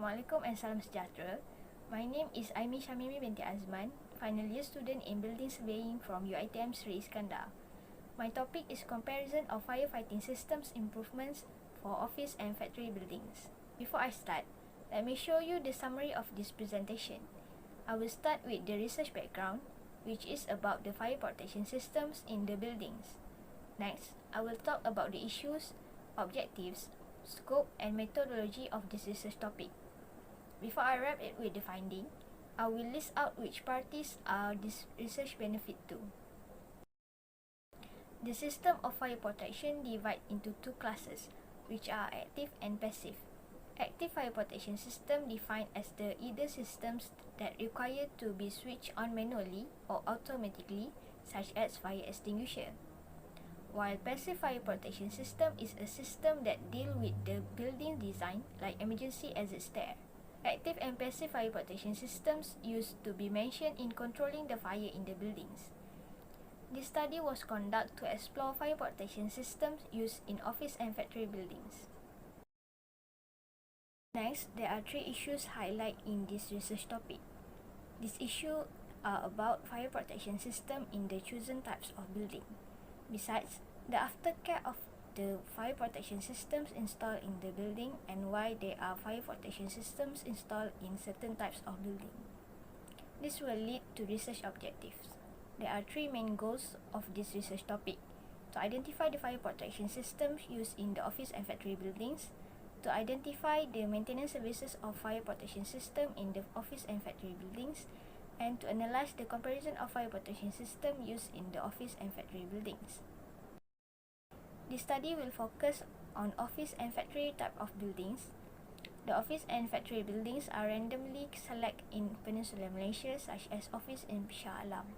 Assalamualaikum and salam sejahtera. My name is Aimi Shamimi binti Azman, final year student in Building Surveying from UiTM Sri Iskandar. My topic is comparison of firefighting systems improvements for office and factory buildings. Before I start, let me show you the summary of this presentation. I will start with the research background, which is about the fire protection systems in the buildings. Next, I will talk about the issues, objectives, scope and methodology of this research topic. Before I wrap it with the finding, I will list out which parties are this research benefit to. The system of fire protection divides into two classes, which are active and passive. Active fire protection system defined as the either systems that require to be switched on manually or automatically, such as fire extinguisher. While passive fire protection system is a system that deal with the building design like emergency exit stair. Active and passive fire protection systems used to be mentioned in controlling the fire in the buildings. This study was conducted to explore fire protection systems used in office and factory buildings. Next, there are three issues highlighted in this research topic. These issues are about fire protection system in the chosen types of building. Besides, the aftercare of the fire protection systems installed in the building and why there are fire protection systems installed in certain types of building. This will lead to research objectives. There are three main goals of this research topic: to identify the fire protection systems used in the office and factory buildings, to identify the maintenance services of fire protection system in the office and factory buildings, and to analyze the comparison of fire protection system used in the office and factory buildings. This study will focus on office and factory type of buildings. The office and factory buildings are randomly selected in Peninsular Malaysia, such as office in Shah Alam.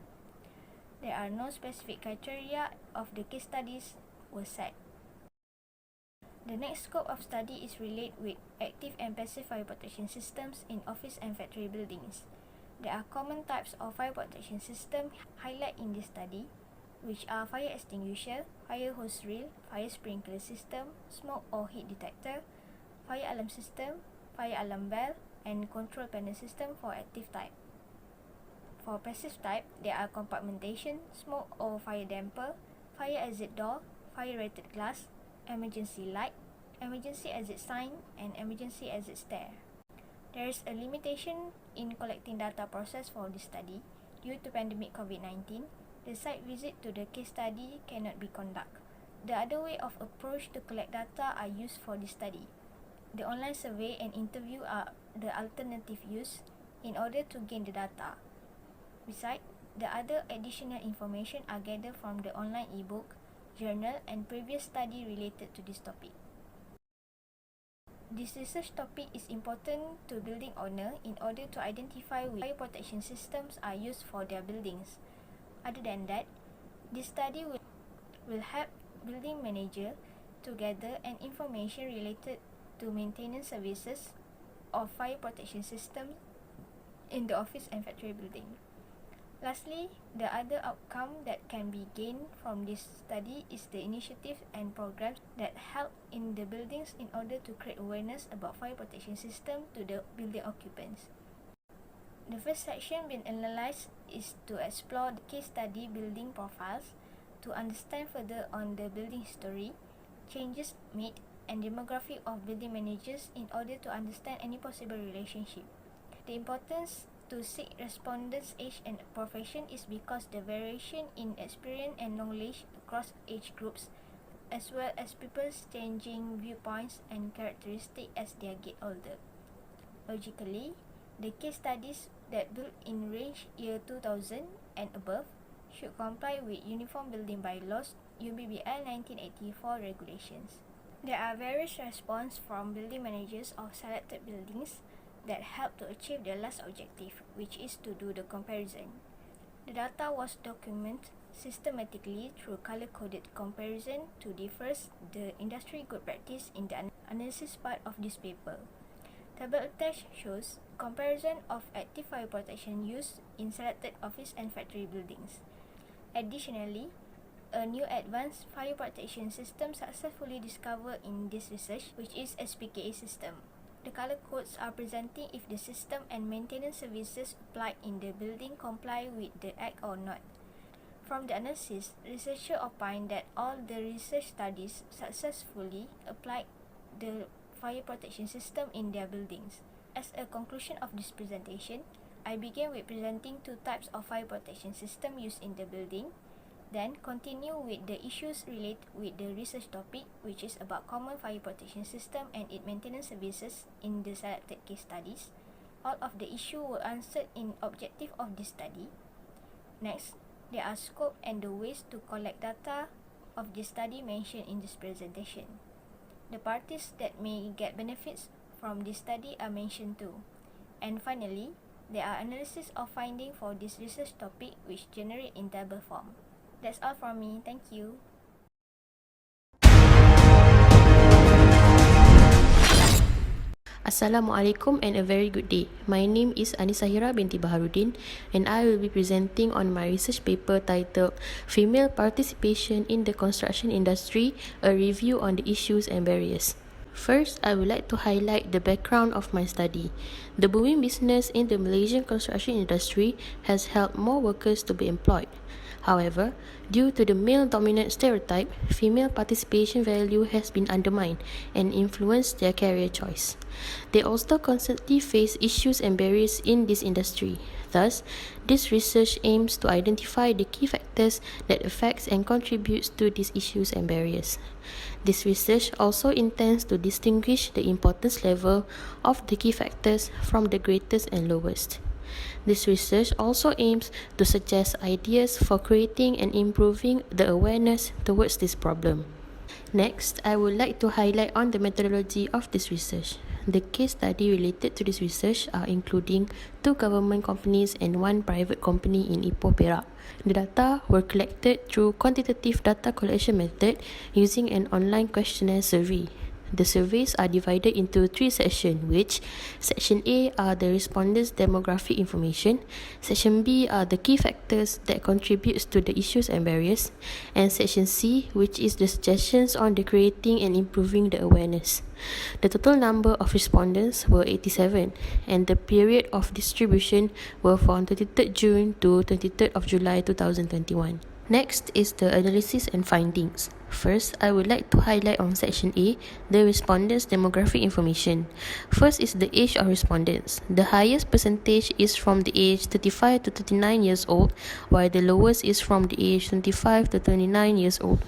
There are no specific criteria of the case studies were set. The next scope of study is related with active and passive fire protection systems in office and factory buildings. There are common types of fire protection system highlighted in this study, which are fire extinguisher, fire hose reel, fire sprinkler system, smoke or heat detector, fire alarm system, fire alarm bell, and control panel system for active type. For passive type, there are compartmentation, smoke or fire damper, fire exit door, fire rated glass, emergency light, emergency exit sign, and emergency exit stair. There is a limitation in collecting data process for this study. Due to pandemic COVID-19, the site visit to the case study cannot be conducted. The other way of approach to collect data are used for this study. The online survey and interview are the alternative use in order to gain the data. Besides, the other additional information are gathered from the online ebook, journal, and previous study related to this topic. This research topic is important to building owner in order to identify which fire protection systems are used for their buildings. Other than that, this study will help building manager to gather an information related to maintenance services of fire protection systems in the office and factory building. Lastly, the other outcome that can be gained from this study is the initiatives and programs that help in the buildings in order to create awareness about fire protection system to the building occupants. The first section being analyzed is to explore the case study building profiles to understand further on the building history, changes made, and demographic of building managers in order to understand any possible relationship. The importance to seek respondents' age and profession is because the variation in experience and knowledge across age groups, as well as people's changing viewpoints and characteristics as they get older. Logically, the case studies that built in range year 2000 and above should comply with Uniform Building Bylaws UBBL 1984 regulations. There are various responses from building managers of selected buildings that help to achieve their last objective, which is to do the comparison. The data was documented systematically through color-coded comparison to differ the industry good practice in the analysis part of this paper. Table attached shows comparison of active fire protection used in selected office and factory buildings. Additionally, a new advanced fire protection system successfully discovered in this research, which is SPKA system. The color codes are presenting if the system and maintenance services applied in the building comply with the Act or not. From the analysis, researchers opined that all the research studies successfully applied the fire protection system in their buildings. As a conclusion of this presentation, I began with presenting two types of fire protection system used in the building, then continue with the issues related with the research topic, which is about common fire protection system and its maintenance services in the selected case studies. All of the issues were answered in objective of this study. Next, there are scope and the ways to collect data of this study mentioned in this presentation. The parties that may get benefits from this study are mentioned too. And finally, there are analysis of finding for this research topic which generate in table form. That's all from me. Thank you. Assalamualaikum and a very good day. My name is Anisahira binti Baharudin and I will be presenting on my research paper titled Female Participation in the Construction Industry, a Review on the Issues and Barriers. First, I would like to highlight the background of my study. The booming business in the Malaysian construction industry has helped more workers to be employed. However, due to the male-dominant stereotype, female participation value has been undermined and influenced their career choice. They also constantly face issues and barriers in this industry. Thus, this research aims to identify the key factors that affects and contributes to these issues and barriers. This research also intends to distinguish the importance level of the key factors from the greatest and lowest. This research also aims to suggest ideas for creating and improving the awareness towards this problem. Next, I would like to highlight on the methodology of this research. The case study related to this research are including 2 government companies and 1 private company in Ipoh, Perak. The data were collected through quantitative data collection method using an online questionnaire survey. The surveys are divided into 3 sections, which Section A are the respondents' demographic information, Section B are the key factors that contributes to the issues and barriers, and Section C, which is the suggestions on the creating and improving the awareness. The total number of respondents were 87, and the period of distribution were from 23rd June to 23rd of July 2021. Next is the analysis and findings. First, I would like to highlight on Section A, the respondents' demographic information. First is the age of respondents. The highest percentage is from the age 35 to 39 years old, while the lowest is from the age 25 to 29 years old.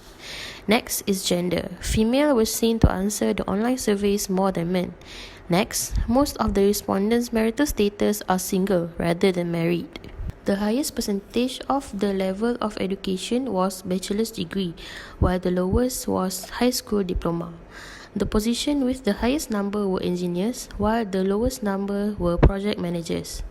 Next is gender. Female was seen to answer the online surveys more than men. Next, most of the respondents' marital status are single rather than married. The highest percentage of the level of education was bachelor's degree, while the lowest was high school diploma. The position with the highest number were engineers, while the lowest number were project managers.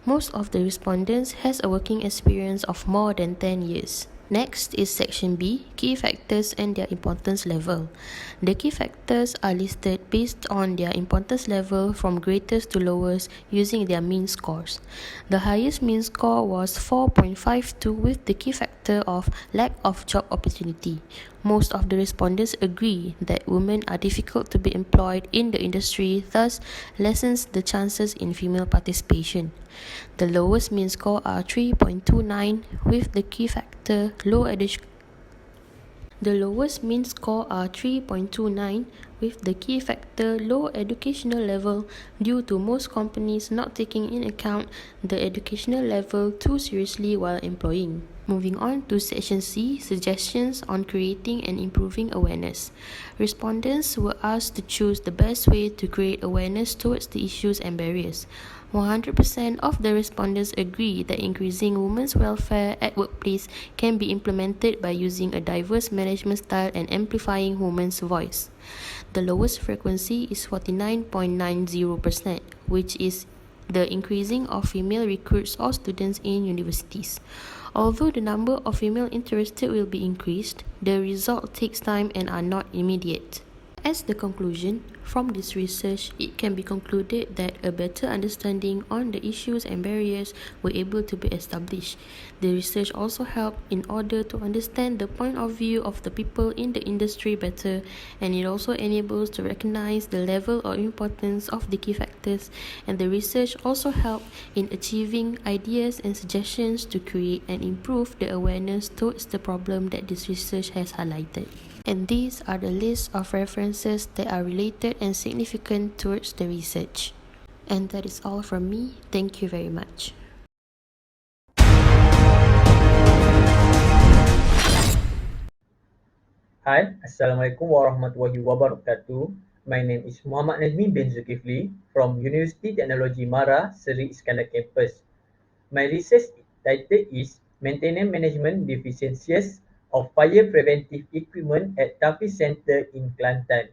Most of the respondents has a working experience of more than 10 years. Next is Section B, Key Factors and their importance level. The key factors are listed based on their importance level from greatest to lowest using their mean scores. The highest mean score was 4.52 with the key factor of lack of job opportunity. Most of the respondents agree that women are difficult to be employed in the industry, thus lessens the chances in female participation. The lowest mean score are 3.29 with the key factor low education. The lowest mean score are 3.29 with the key factor low educational level due to most companies not taking in account the educational level too seriously while employing. Moving on to Section C, Suggestions on Creating and Improving Awareness. Respondents were asked to choose the best way to create awareness towards the issues and barriers. 100% of the respondents agree that increasing women's welfare at workplace can be implemented by using a diverse management style and amplifying women's voice. The lowest frequency is 49.90%, which is the increasing of female recruits or students in universities. Although the number of female interested will be increased, the result takes time and are not immediate. As the conclusion, from this research, it can be concluded that a better understanding on the issues and barriers were able to be established. The research also helped in order to understand the point of view of the people in the industry better, and it also enables to recognize the level or importance of the key factors, and the research also helped in achieving ideas and suggestions to create and improve the awareness towards the problem that this research has highlighted. And these are the list of references that are related and significant towards the research. And that is all from me. Thank you very much. Hi, Assalamualaikum warahmatullahi wabarakatuh. My name is Muhammad Nazmi bin Zulkifli from University Technology Mara, Seri Iskandar Campus. My research title is Maintenance Management Deficiencies of Fire Preventive Equipment at Tahfiz Center in Kelantan.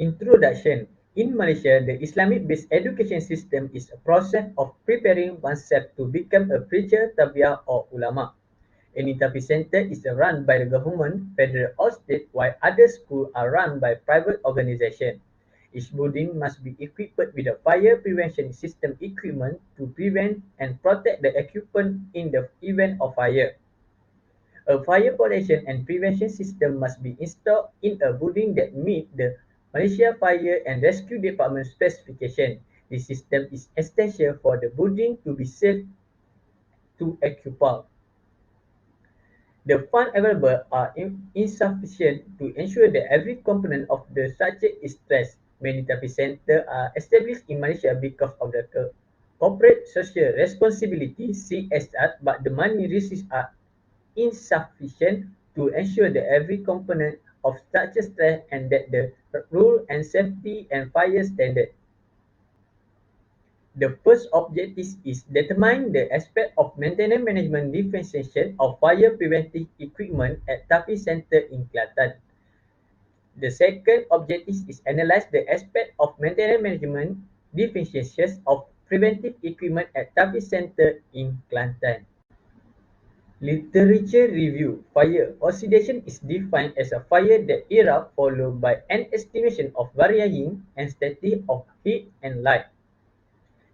Introduction. In Malaysia, the Islamic-based education system is a process of preparing oneself to become a preacher, tabiah or ulama. Any Tahfiz center is run by the government, federal or state, while other schools are run by private organizations. Each building must be equipped with a fire prevention system equipment to prevent and protect the occupant in the event of fire. A fire protection and prevention system must be installed in a building that meet the Malaysia Fire and Rescue Department specification. This system is essential for the building to be safe to occupy. The funds available are insufficient to ensure that every component of the structure is stressed. Many Tahfiz centers are established in Malaysia because of the corporate social responsibility (CSR), but the money received are insufficient to ensure that every component of structure stress and that the rule and safety and fire standard. The first objective is determine the aspect of maintenance management differentiation of fire preventive equipment at Tahfiz Center in Kelantan. The second objective is analyze the aspect of maintenance management differentiations of preventive equipment at Tahfiz Center in Kelantan. Literature review. Fire oxidation is defined as a fire that erupts followed by an estimation of varying intensity of heat and light.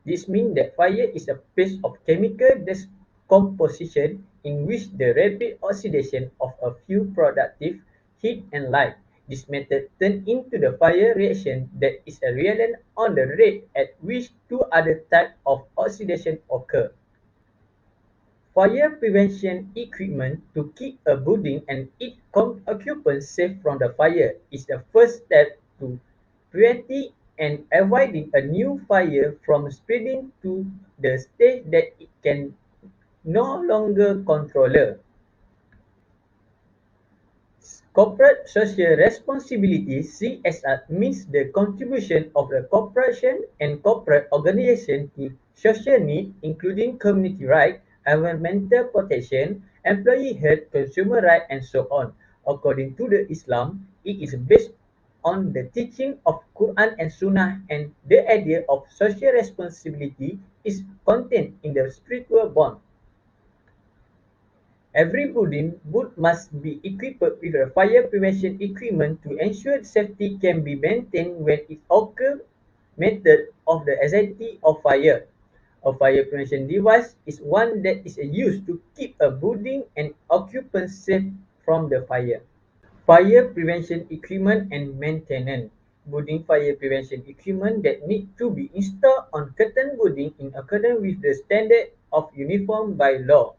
This means that fire is a phase of chemical decomposition in which the rapid oxidation of a few productive heat and light. This method turns into the fire reaction that is reliant on the rate at which two other types of oxidation occur. Fire prevention equipment to keep a building and its occupants safe from the fire is the first step to preventing and avoiding a new fire from spreading to the stage that it can no longer control. Corporate social responsibility (CSR) means the contribution of the corporation and corporate organization to social needs including community rights, environmental protection, employee health, consumer rights, and so on. According to the Islam, it is based on the teaching of Quran and Sunnah, and the idea of social responsibility is contained in the spiritual bond. Every building must be equipped with a fire prevention equipment to ensure safety can be maintained when it occurs. Method of the anxiety of fire. A fire prevention device is one that is used to keep a building and occupants safe from the fire. Fire prevention equipment and maintenance. Building fire prevention equipment that need to be installed on certain building in accordance with the standard of uniform by law.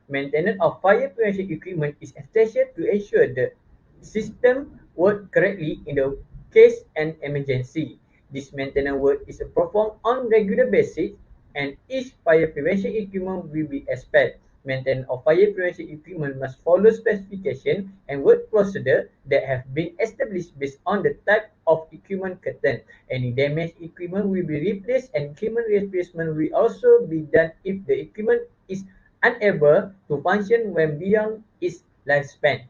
Maintenance of fire prevention equipment is essential to ensure the system works correctly in the case an emergency. This maintenance work is performed on regular basis and each fire prevention equipment will be expert. Maintenance of fire prevention equipment must follow specification and work procedure that have been established based on the type of equipment curtain. Any damaged equipment will be replaced and equipment replacement will also be done if the equipment is unable to function when beyond its lifespan.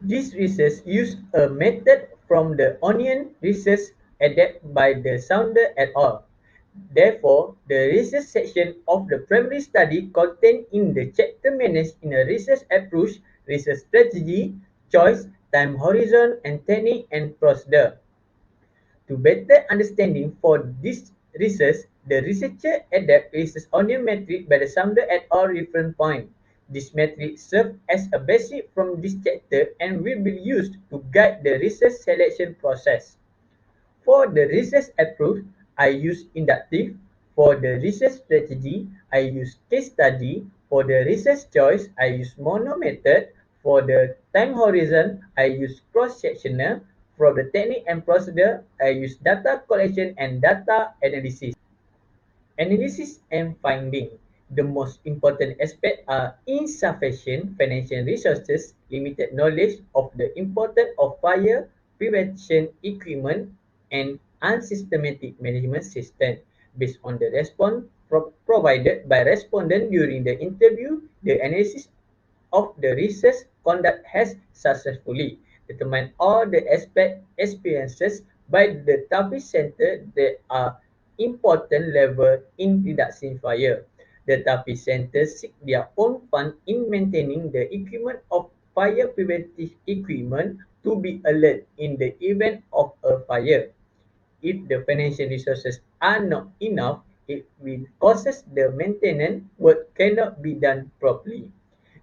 This research used a method from the Onion research adapted by the Sounder et al. Therefore, the research section of the primary study contained in the chapter managed in a research approach, research strategy, choice, time horizon, and technique and procedure. To better understanding for this research, the researcher adapt research onion metric by the summer at all reference points. This metric serves as a basic from this chapter and will be used to guide the research selection process. For the research approach, I use inductive. For the research strategy, I use case study. For the research choice, I use mono method. For the time horizon, I use cross-sectional. For the technique and procedure, I use data collection and data analysis. Analysis and finding. The most important aspects are insufficient financial resources, limited knowledge of the importance of fire prevention equipment, and unsystematic management system. Based on the response provided by respondents during the interview, the analysis of the research conduct has successfully determined all the experiences by the Tahfiz Center that are important level in reducing fire. The Tahfiz Center seek their own fund in maintaining the equipment of fire preventive equipment to be alert in the event of a fire. If the financial resources are not enough, it will causes the maintenance work cannot be done properly.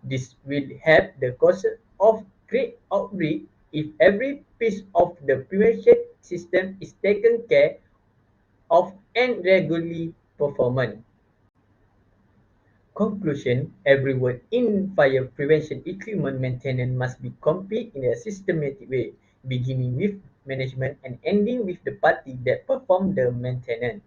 This will help the cause of great outbreak if every piece of the prevention system is taken care of and regularly performed. Conclusion: everyone in fire prevention equipment maintenance must be complete in a systematic way, beginning with management and ending with the party that perform the maintenance.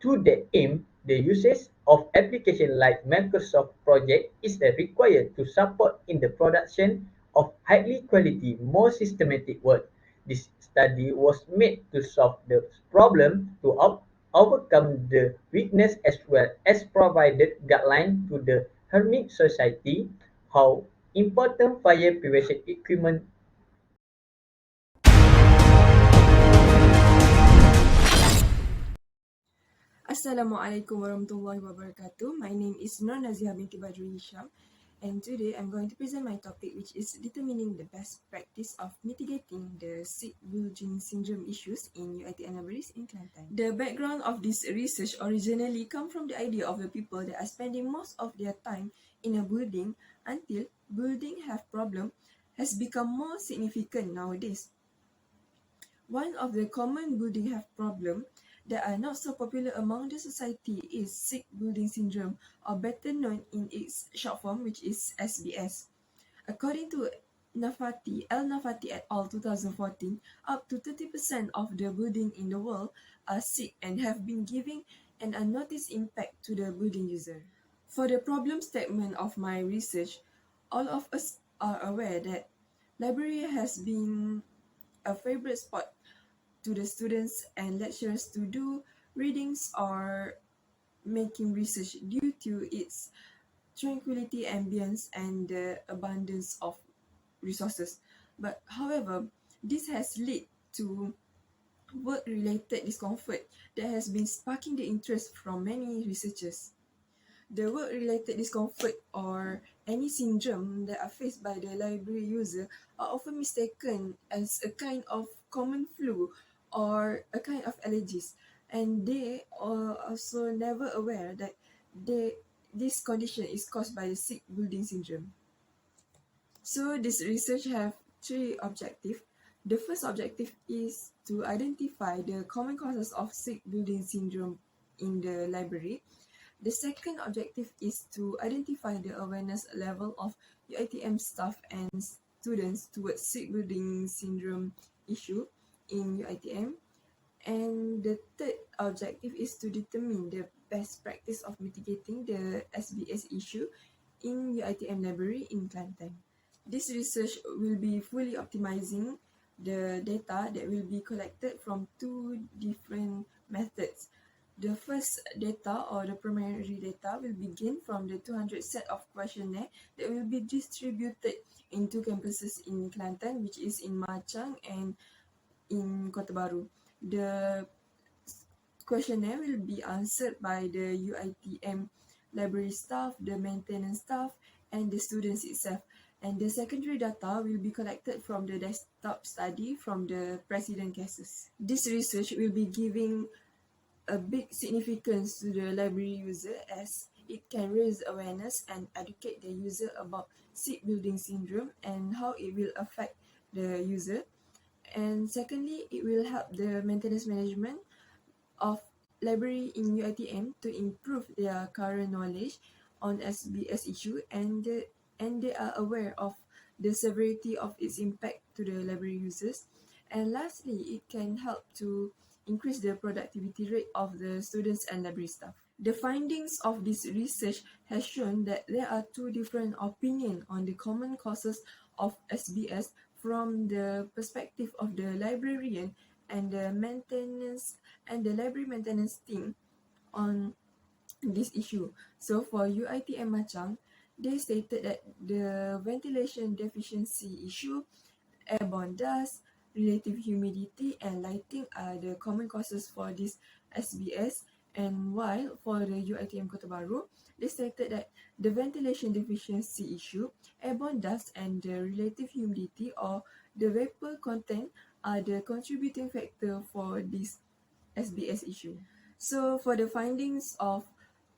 To that aim, the usage of applications like Microsoft Project is required to support in the production of highly quality, more systematic work. This study was made to solve the problem to overcome the weakness as well as provided guidelines to the hermit society how important fire prevention equipment. Assalamualaikum warahmatullahi wabarakatuh. My name is Nur Nazia binti Badrul Hisham, and today I'm going to present my topic, which is determining the best practice of mitigating the sick building syndrome issues in UiTM libraries in Kelantan. The background of this research originally come from the idea of the people that are spending most of their time in a building until building have problem has become more significant nowadays. One of the common building health problems that are not so popular among the society is sick building syndrome, or better known in its short form, which is SBS. According to Nafati et al. 2014, up to 30% of the buildings in the world are sick and have been giving an unnoticed impact to the building user. For the problem statement of my research, all of us are aware that library has been a favorite spot to the students and lecturers to do readings or making research due to its tranquility ambience and the abundance of resources. But however, this has led to work-related discomfort that has been sparking the interest from many researchers. The work-related discomfort or any syndrome that are faced by the library user are often mistaken as a kind of common flu or a kind of allergies, and they are also never aware that this condition is caused by the sick building syndrome. So this research have three objectives. The first objective is to identify the common causes of sick building syndrome in the library. The second objective is to identify the awareness level of UiTM staff and students towards sick building syndrome issue in UiTM. And the third objective is to determine the best practice of mitigating the SBS issue in UiTM library in Kelantan. This research will be fully optimizing the data that will be collected from two different methods. The first data or the primary data will begin from the 200 set of questionnaire that will be distributed in two campuses in Kelantan, which is in Machang and in Kota Baru. The questionnaire will be answered by the UiTM library staff, the maintenance staff, and the students itself. And the secondary data will be collected from the desktop study from the precedent cases. This research will be giving a big significance to the library user as it can raise awareness and educate the user about seat building syndrome and how it will affect the user. And secondly, it will help the maintenance management of library in UiTM to improve their current knowledge on SBS issue and they are aware of the severity of its impact to the library users. And lastly, it can help to increase the productivity rate of the students and library staff. The findings of this research has shown that there are two different opinions on the common causes of SBS from the perspective of the librarian and the maintenance and the library maintenance team on this issue. So for UiTM Machang, they stated that the ventilation deficiency issue, airborne dust, relative humidity and lighting are the common causes for this SBS. And while for the UiTM Kota Baru, they stated that the ventilation deficiency issue, airborne dust and the relative humidity or the vapor content are the contributing factor for this SBS issue. So for the findings of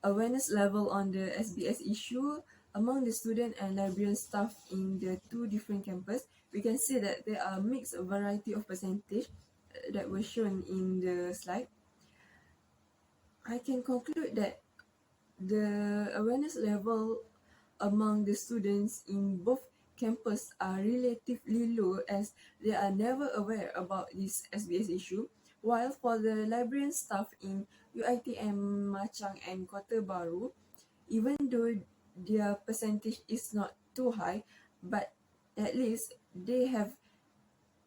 awareness level on the SBS issue among the student and librarian staff in the two different campus, we can see that there are mixed variety of percentage that were shown in the slide. I can conclude that the awareness level among the students in both campus are relatively low as they are never aware about this SBS issue, while for the librarian staff in UiTM Machang and Kota Baru, even though their percentage is not too high, but at least they have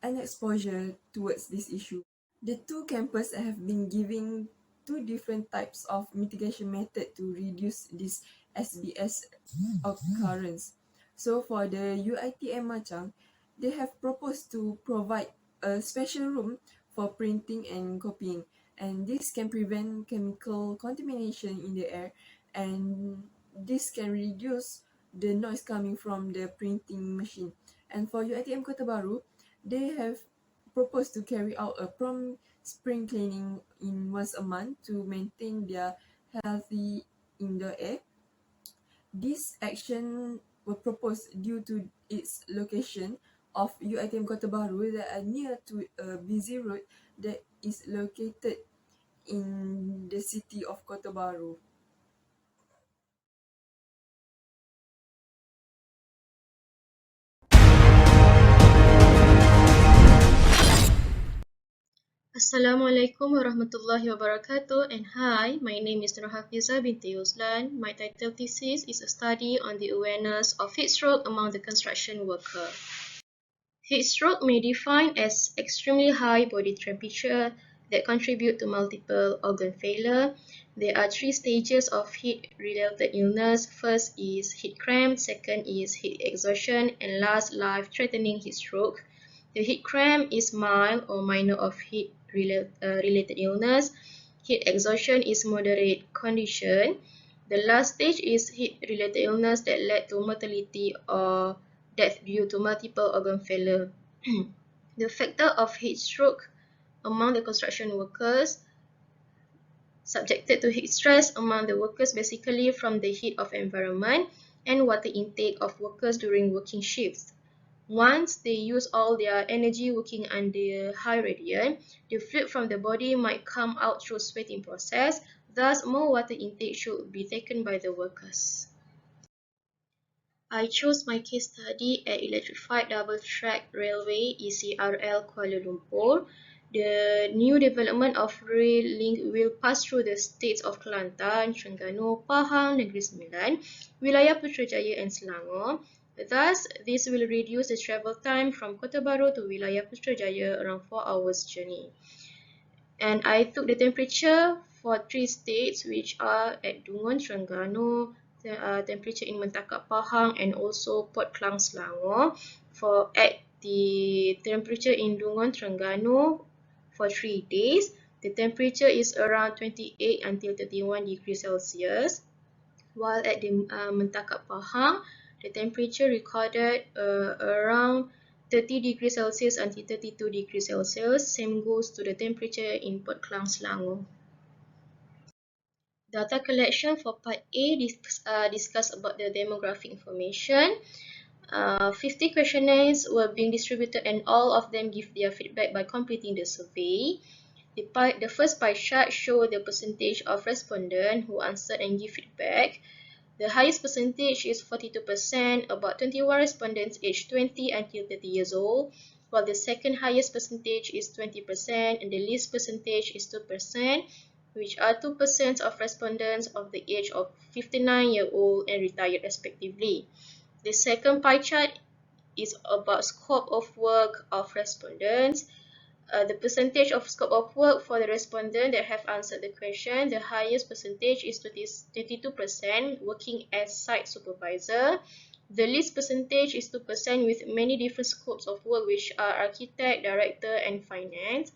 an exposure towards this issue. The two campuses have been giving two different types of mitigation method to reduce this SBS occurrence. So for the UiTM Machang, they have proposed to provide a special room for printing and copying, and this can prevent chemical contamination in the air, and this can reduce the noise coming from the printing machine. And for UiTM Kota Baru, they have proposed to carry out a prompt spring cleaning in once a month to maintain their healthy indoor air. This action were proposed due to its location of UiTM Kota Baru that are near to a busy road that is located in the city of Kota Baru. Assalamualaikum warahmatullahi wabarakatuh, and hi, my name is Nur Hafiza binti Yuslan. My title thesis is a study on the awareness of heat stroke among the construction worker. Heat stroke may be defined as extremely high body temperature that contribute to multiple organ failure. There are three stages of heat-related illness. First is heat cramp, second is heat exhaustion, and last, life-threatening heat stroke. The heat cramp is mild or minor of heat-related illness. Heat exhaustion is moderate condition. The last stage is heat-related illness that led to mortality or death due to multiple organ failure. The factor of heat stroke among the construction workers subjected to heat stress among the workers basically from the heat of environment and water intake of workers during working shifts. Once they use all their energy working under high radiant, the fluid from the body might come out through sweating process, thus more water intake should be taken by the workers. I chose my case study at Electrified Double Track Railway ECRL Kuala Lumpur. The new development of rail link will pass through the states of Kelantan, Terengganu, Pahang, Negeri Sembilan, Wilayah Putrajaya and Selangor. Thus, this will reduce the travel time from Kota Baru to Wilayah Putrajaya around 4 hours journey. And I took the temperature for three states, which are at Dungun, Terengganu, temperature in Mentakap Pahang, and also Port Klang, Selangor. At the temperature in Dungun, Terengganu for 3 days, the temperature is around 28 until 31 degrees Celsius. While at the Mentakap Pahang, The temperature recorded around 30 degrees Celsius until 32 degrees Celsius. Same goes to the temperature in Port Klang, Selangor. Data collection for part A discuss about the demographic information. 50 questionnaires were being distributed and all of them give their feedback by completing the survey. The first pie chart shows the percentage of respondents who answered and give feedback. The highest percentage is 42%, about 21 respondents aged 20 until 30 years old, while the second highest percentage is 20% and the least percentage is 2%, which are 2% of respondents of the age of 59-year-old and retired respectively. The second pie chart is about scope of work of respondents. The percentage of scope of work for the respondent that have answered the question, the highest percentage is 22%, working as site supervisor. The least percentage is 2% with many different scopes of work, which are architect, director, and finance.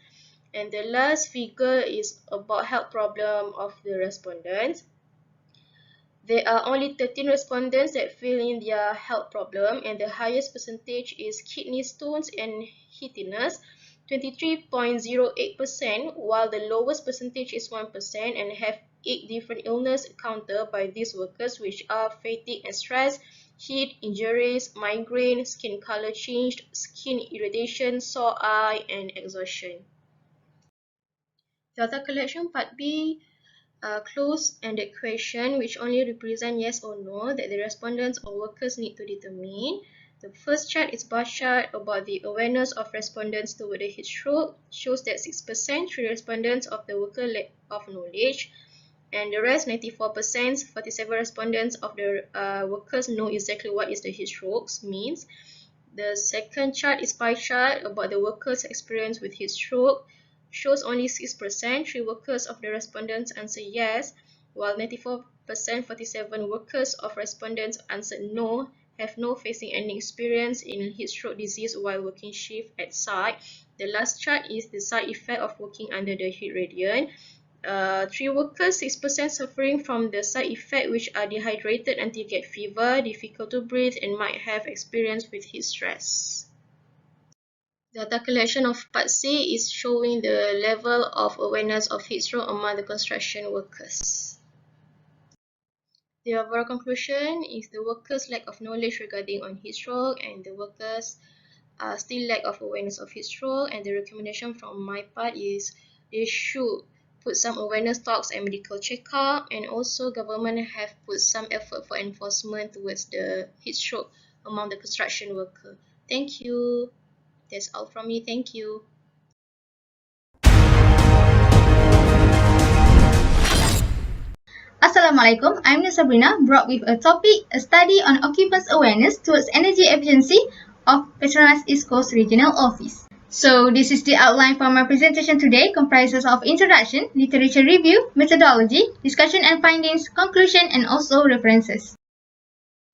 And the last figure is about health problem of the respondents. There are only 13 respondents that fill in their health problem, and the highest percentage is kidney stones and heatiness, 23.08%, while the lowest percentage is 1% and have 8 different illnesses counted by these workers, which are fatigue and stress, heat injuries, migraine, skin color change, skin irritation, sore eye, and exhaustion. Data collection part B. Closed-ended question which only represent yes or no that the respondents or workers need to determine. The first chart is bar chart about the awareness of respondents toward the heat stroke. Shows that 6% 3 respondents of the worker lack of knowledge, and the rest 94%, 47 respondents of the workers know exactly what is the heat strokes means. The second chart is pie chart about the workers' experience with heat stroke. Shows only 6%, 3 workers of the respondents answer yes, while 94%, 47 workers of respondents answered no, have no facing any experience in heat stroke disease while working shift at site. The last chart is the side effect of working under the heat radiant. 3 workers, 6% suffering from the side effect, which are dehydrated until get fever, difficult to breathe, and might have experience with heat stress. Data collection of part C is showing the level of awareness of heat stroke among the construction workers. The overall conclusion is the workers' lack of knowledge regarding on heat stroke, and the workers still lack of awareness of heat stroke. And the recommendation from my part is they should put some awareness talks and medical checkup, and also government have put some effort for enforcement towards the heat stroke among the construction worker. Thank you. That's all from me. Thank you. Assalamualaikum, I'm Sabrina, brought with a topic, a study on occupants' awareness towards energy efficiency of Petronas East Coast Regional Office. So this is the outline for my presentation today, comprises of introduction, literature review, methodology, discussion and findings, conclusion, and also references.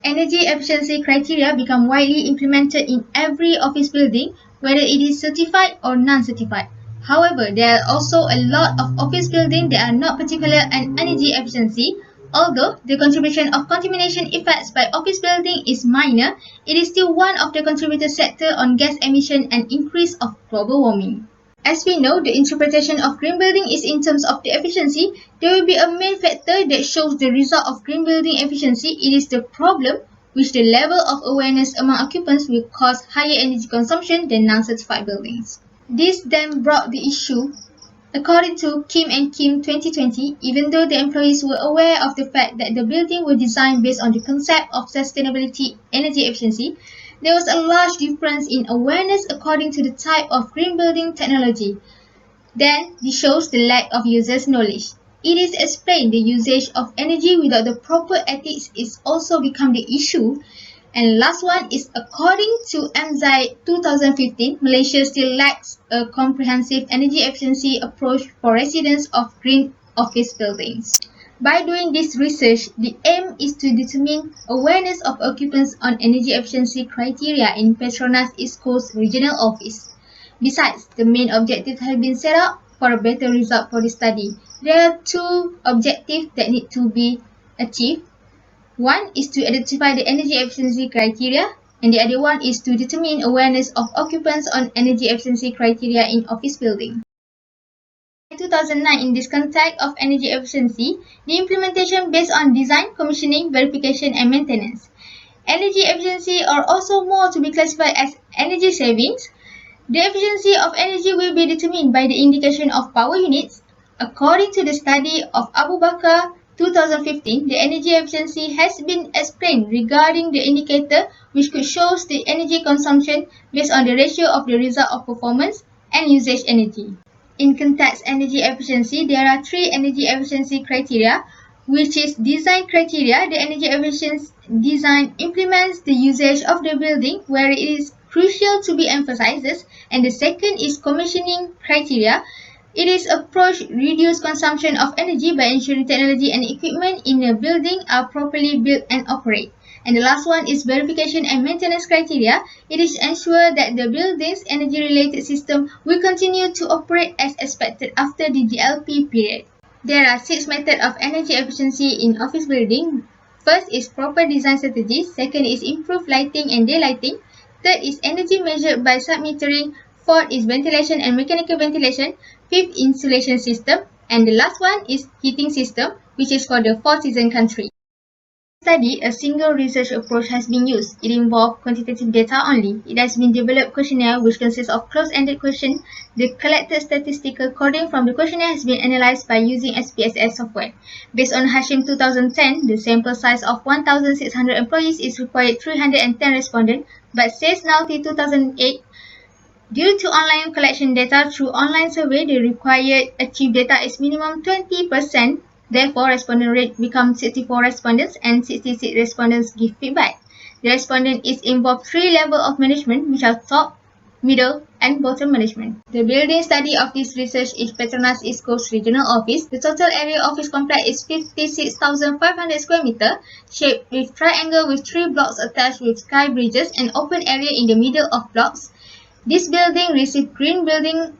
Energy efficiency criteria become widely implemented in every office building, whether it is certified or non-certified. However, there are also a lot of office buildings that are not particular in energy efficiency. Although the contribution of contamination effects by office building is minor, it is still one of the contributor sector on gas emission and increase of global warming. As we know, the interpretation of green building is in terms of the efficiency. There will be a main factor that shows the result of green building efficiency. It is the problem, which the level of awareness among occupants will cause higher energy consumption than non-certified buildings. This then brought the issue. According to Kim and Kim 2020, even though the employees were aware of the fact that the building were designed based on the concept of sustainability energy efficiency, there was a large difference in awareness according to the type of green building technology. Then, this shows the lack of users' knowledge. It is explained the usage of energy without the proper ethics is also become the issue. And last one is according to Amanjaya 2015, Malaysia still lacks a comprehensive energy efficiency approach for residents of green office buildings. By doing this research, the aim is to determine awareness of occupants on energy efficiency criteria in Petronas East Coast Regional Office. Besides, the main objective have been set up for a better result for the study. There are 2 objectives that need to be achieved. One is to identify the energy efficiency criteria, and the other one is to determine awareness of occupants on energy efficiency criteria in office building. In 2009, in this context of energy efficiency, the implementation based on design, commissioning, verification, and maintenance. Energy efficiency are also more to be classified as energy savings. The efficiency of energy will be determined by the indication of power units. According to the study of Abu Bakar 2015, the energy efficiency has been explained regarding the indicator which could show the energy consumption based on the ratio of the result of performance and usage energy. In context energy efficiency, there are three energy efficiency criteria, which is design criteria. The energy efficient design implements the usage of the building where it is crucial to be emphasized, and the second is commissioning criteria. It is approach reduce consumption of energy by ensuring technology and equipment in a building are properly built and operate. And the last one is verification and maintenance criteria. It is ensure that the building's energy-related system will continue to operate as expected after the DLP period. There are 6 methods of energy efficiency in office building. First is proper design strategy. Second is improved lighting and daylighting. Third is energy measured by submetering. Fourth is ventilation and mechanical ventilation. Fifth, insulation system. And the last one is heating system, which is for the 4-season country. Study, a single research approach has been used. It involves quantitative data only. It has been developed questionnaire which consists of closed-ended questions. The collected statistical coding from the questionnaire has been analyzed by using SPSS software. Based on Hashim 2010, the sample size of 1,600 employees is required 310 respondents, but says now till 2008, due to online collection data through online survey, the required achieved data is minimum 20%. Therefore, respondent rate becomes 64 respondents and 66 respondents give feedback. The respondent is involved 3 levels of management, which are top, middle, and bottom management. The building study of this research is Petronas East Coast Regional Office. The total area office complex is 56,500 square meter, shaped with triangle with 3 blocks attached with sky bridges and open area in the middle of blocks. This building received Green Building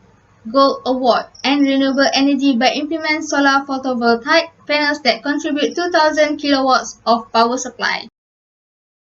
Gold Award and renewable energy by implementing solar photovoltaic panels that contribute 2,000 kilowatts of power supply.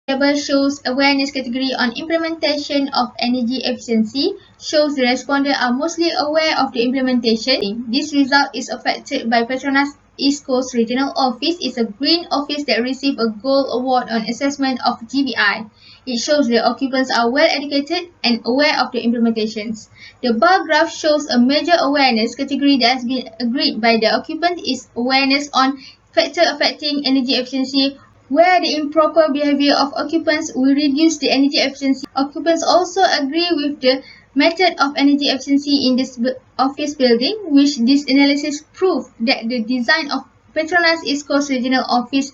The table shows awareness category on implementation of energy efficiency, shows the respondents are mostly aware of the implementation. This result is affected by Petronas East Coast Regional Office is a green office that received a gold award on assessment of GBI. It shows the occupants are well educated and aware of the implementations. The bar graph shows a major awareness category that has been agreed by the occupant is awareness on factor affecting energy efficiency, where the improper behavior of occupants will reduce the energy efficiency. Occupants also agree with the method of energy efficiency in this office building, which this analysis proved that the design of Petronas East Coast Regional Office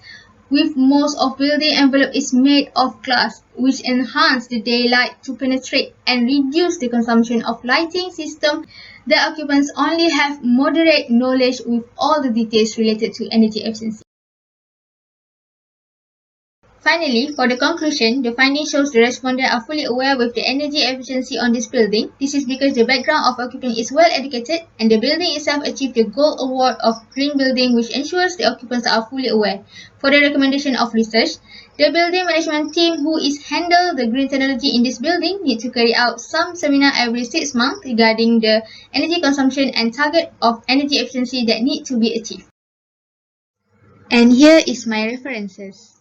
with most of building envelope is made of glass, which enhance the daylight to penetrate and reduce the consumption of lighting system. The occupants only have moderate knowledge with all the details related to energy efficiency. Finally, for the conclusion, the finding shows the respondents are fully aware with the energy efficiency on this building. This is because the background of occupant is well educated and the building itself achieved the Gold Award of Green Building, which ensures the occupants are fully aware. For the recommendation of research, the building management team who is handle the green technology in this building need to carry out some seminar every 6 months regarding the energy consumption and target of energy efficiency that need to be achieved. And here is my references.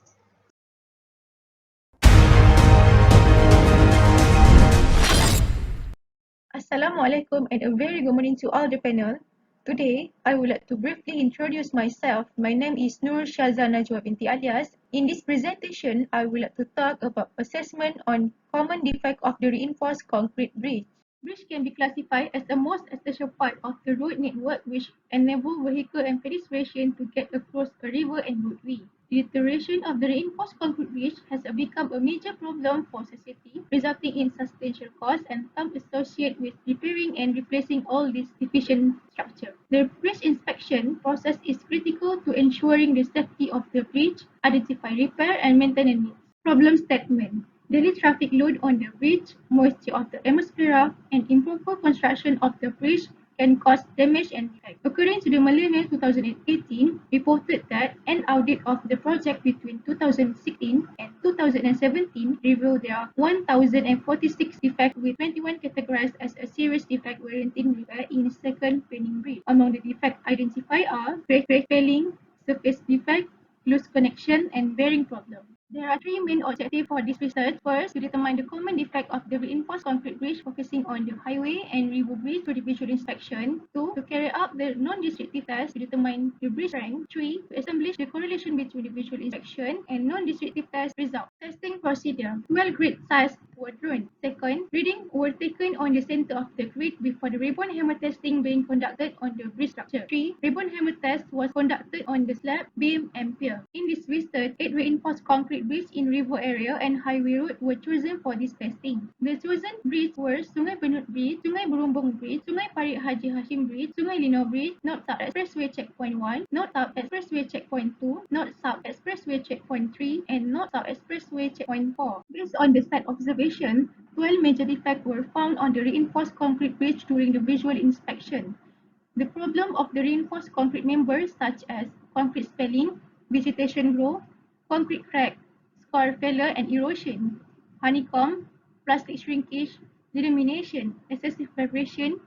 Assalamualaikum and a very good morning to all the panel. Today, I would like to briefly introduce myself. My name is Nur Shazana Najwa binti Alias. In this presentation, I would like to talk about assessment on common defect of the reinforced concrete bridge. Bridge can be classified as the most essential part of the road network which enable vehicle and pedestrian to get across a river and roadway. The deterioration of the reinforced concrete bridge has become a major problem for society, resulting in substantial costs and time associated with repairing and replacing all these deficient structure. The bridge inspection process is critical to ensuring the safety of the bridge, identify repair and maintenance needs. Problem statement. Daily traffic load on the bridge, moisture of the atmosphere, and improper construction of the bridge can cause damage and defect. According to the Millennials 2018, reported that an audit of the project between 2016 and 2017 revealed there are 1,046 defects, with 21 categorized as a serious defect warranting repair in second planning bridge. Among the defects identified are brake failing, surface defect, loose connection, and bearing problem. There are three main objectives for this research. First, to determine the common defect of the reinforced concrete bridge, focusing on the highway and river bridge through the visual inspection. Two, to carry out the non-destructive test to determine the bridge strength. Three, to establish the correlation between the visual inspection and non-destructive test results. Testing procedure. 12 grid size were drawn. Second, readings were taken on the center of the grid before the ribbon hammer testing being conducted on the bridge structure. 3. Ribbon hammer test was conducted on the slab, beam, and pier. In this research, 8 reinforced concrete bridges in river area and highway road were chosen for this testing. The chosen bridges were Sungai Benut Bridge, Sungai Berumbung Bridge, Sungai Parit Haji Hashim Bridge, Sungai Lino Bridge, North South Expressway Checkpoint 1, North South Expressway Checkpoint 2, North South Expressway Checkpoint 3, and North South Expressway Checkpoint 4. Based on the site observation, 12 major defects were found on the reinforced concrete bridge during the visual inspection. The problem of the reinforced concrete members such as concrete spalling, vegetation growth, concrete crack, scar failure and erosion, honeycomb, plastic shrinkage, delamination, excessive vibration,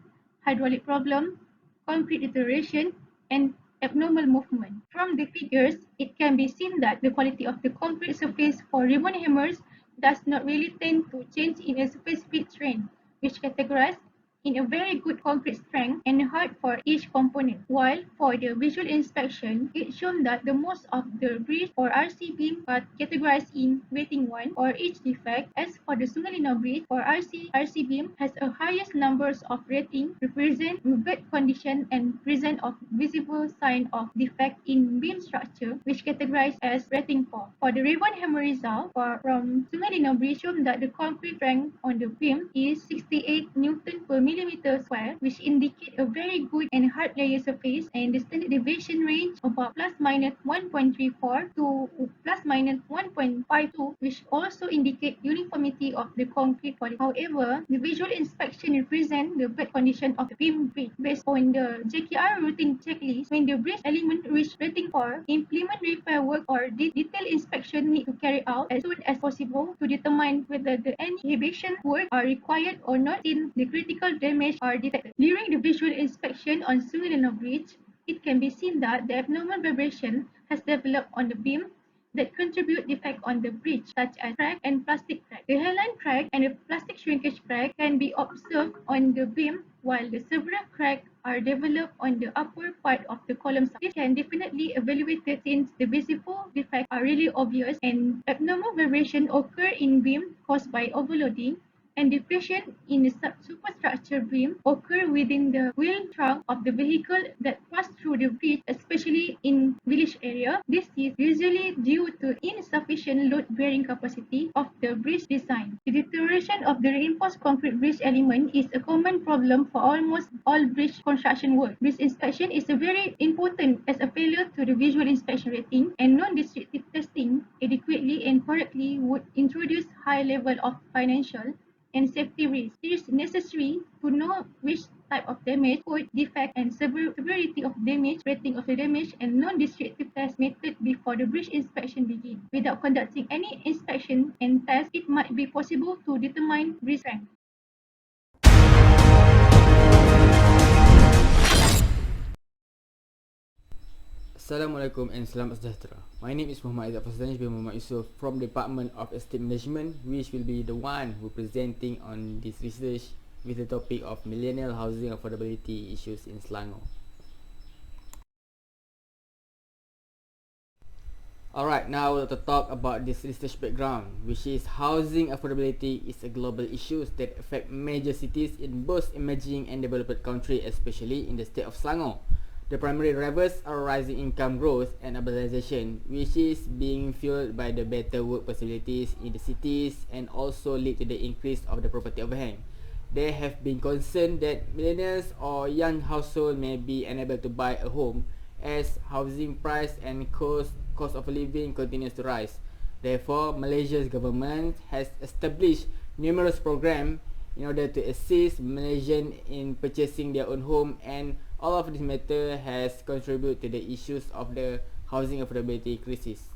hydraulic problem, concrete deterioration, and abnormal movement. From the figures, it can be seen that the quality of the concrete surface for ribbon hammers does not really tend to change in a specific strength, which categorized in a very good concrete strength and hard for each component. While for the visual inspection, it shown that the most of the bridge or RC beam are categorized in rating 1 for each defect. As for the Sungai Lino bridge or RC beam has a highest numbers of rating, represent bad condition and present of visible sign of defect in beam structure, which categorized as rating 4. For the ribbon hammer result from Sungai Lino bridge shown that the concrete strength on the beam is 68 Newton per millimeter square, which indicate a very good and hard layer surface, and the standard deviation range about plus minus 1.34 to plus minus 1.52, which also indicate uniformity of the concrete quality. However, the visual inspection represent the bad condition of the beam bridge. Based on the JKR routine checklist, when the bridge element reach rating 4, implement repair work or detailed inspection need to carry out as soon as possible to determine whether any inhibition work are required or not in the critical damage are detected. During the visual inspection on Sungai Lino Bridge, it can be seen that the abnormal vibration has developed on the beam that contribute defect on the bridge, such as crack and plastic crack. The hairline crack and the plastic shrinkage crack can be observed on the beam, while the several cracks are developed on the upper part of the column. This can definitely evaluated since the visible defects are really obvious and abnormal vibration occur in beam caused by overloading, and depression in the superstructure beam occur within the wheel trunk of the vehicle that pass through the bridge, especially in village area. This is usually due to insufficient load bearing capacity of the bridge design. The deterioration of the reinforced concrete bridge element is a common problem for almost all bridge construction work. Bridge inspection is very important as a failure to the visual inspection rating, and non-destructive testing adequately and correctly would introduce high level of financial and safety risks. It is necessary to know which type of damage, code, defect, and severity of damage, rating of the damage, and non-destructive test method before the bridge inspection begins. Without conducting any inspection and test, it might be possible to determine bridge strength. Assalamualaikum and selamat sejahtera. My name is Muhammad Aizat Fasdani bin Muhammad Yusof from Department of Estate Management, which will be the one who presenting on this research with the topic of millennial housing affordability issues in Selangor. Alright, now we'll talk about this research background, which is housing affordability is a global issue that affect major cities in both emerging and developed countries, especially in the state of Selangor. The primary drivers are rising income growth and urbanization, which is being fueled by the better work facilities in the cities and also lead to the increase of the property overhang. There have been concern that millennials or young households may be unable to buy a home as housing price and cost of living continues to rise. Therefore, Malaysia's government has established numerous programs in order to assist Malaysians in purchasing their own home, and all of this matter has contributed to the issues of the housing affordability crisis.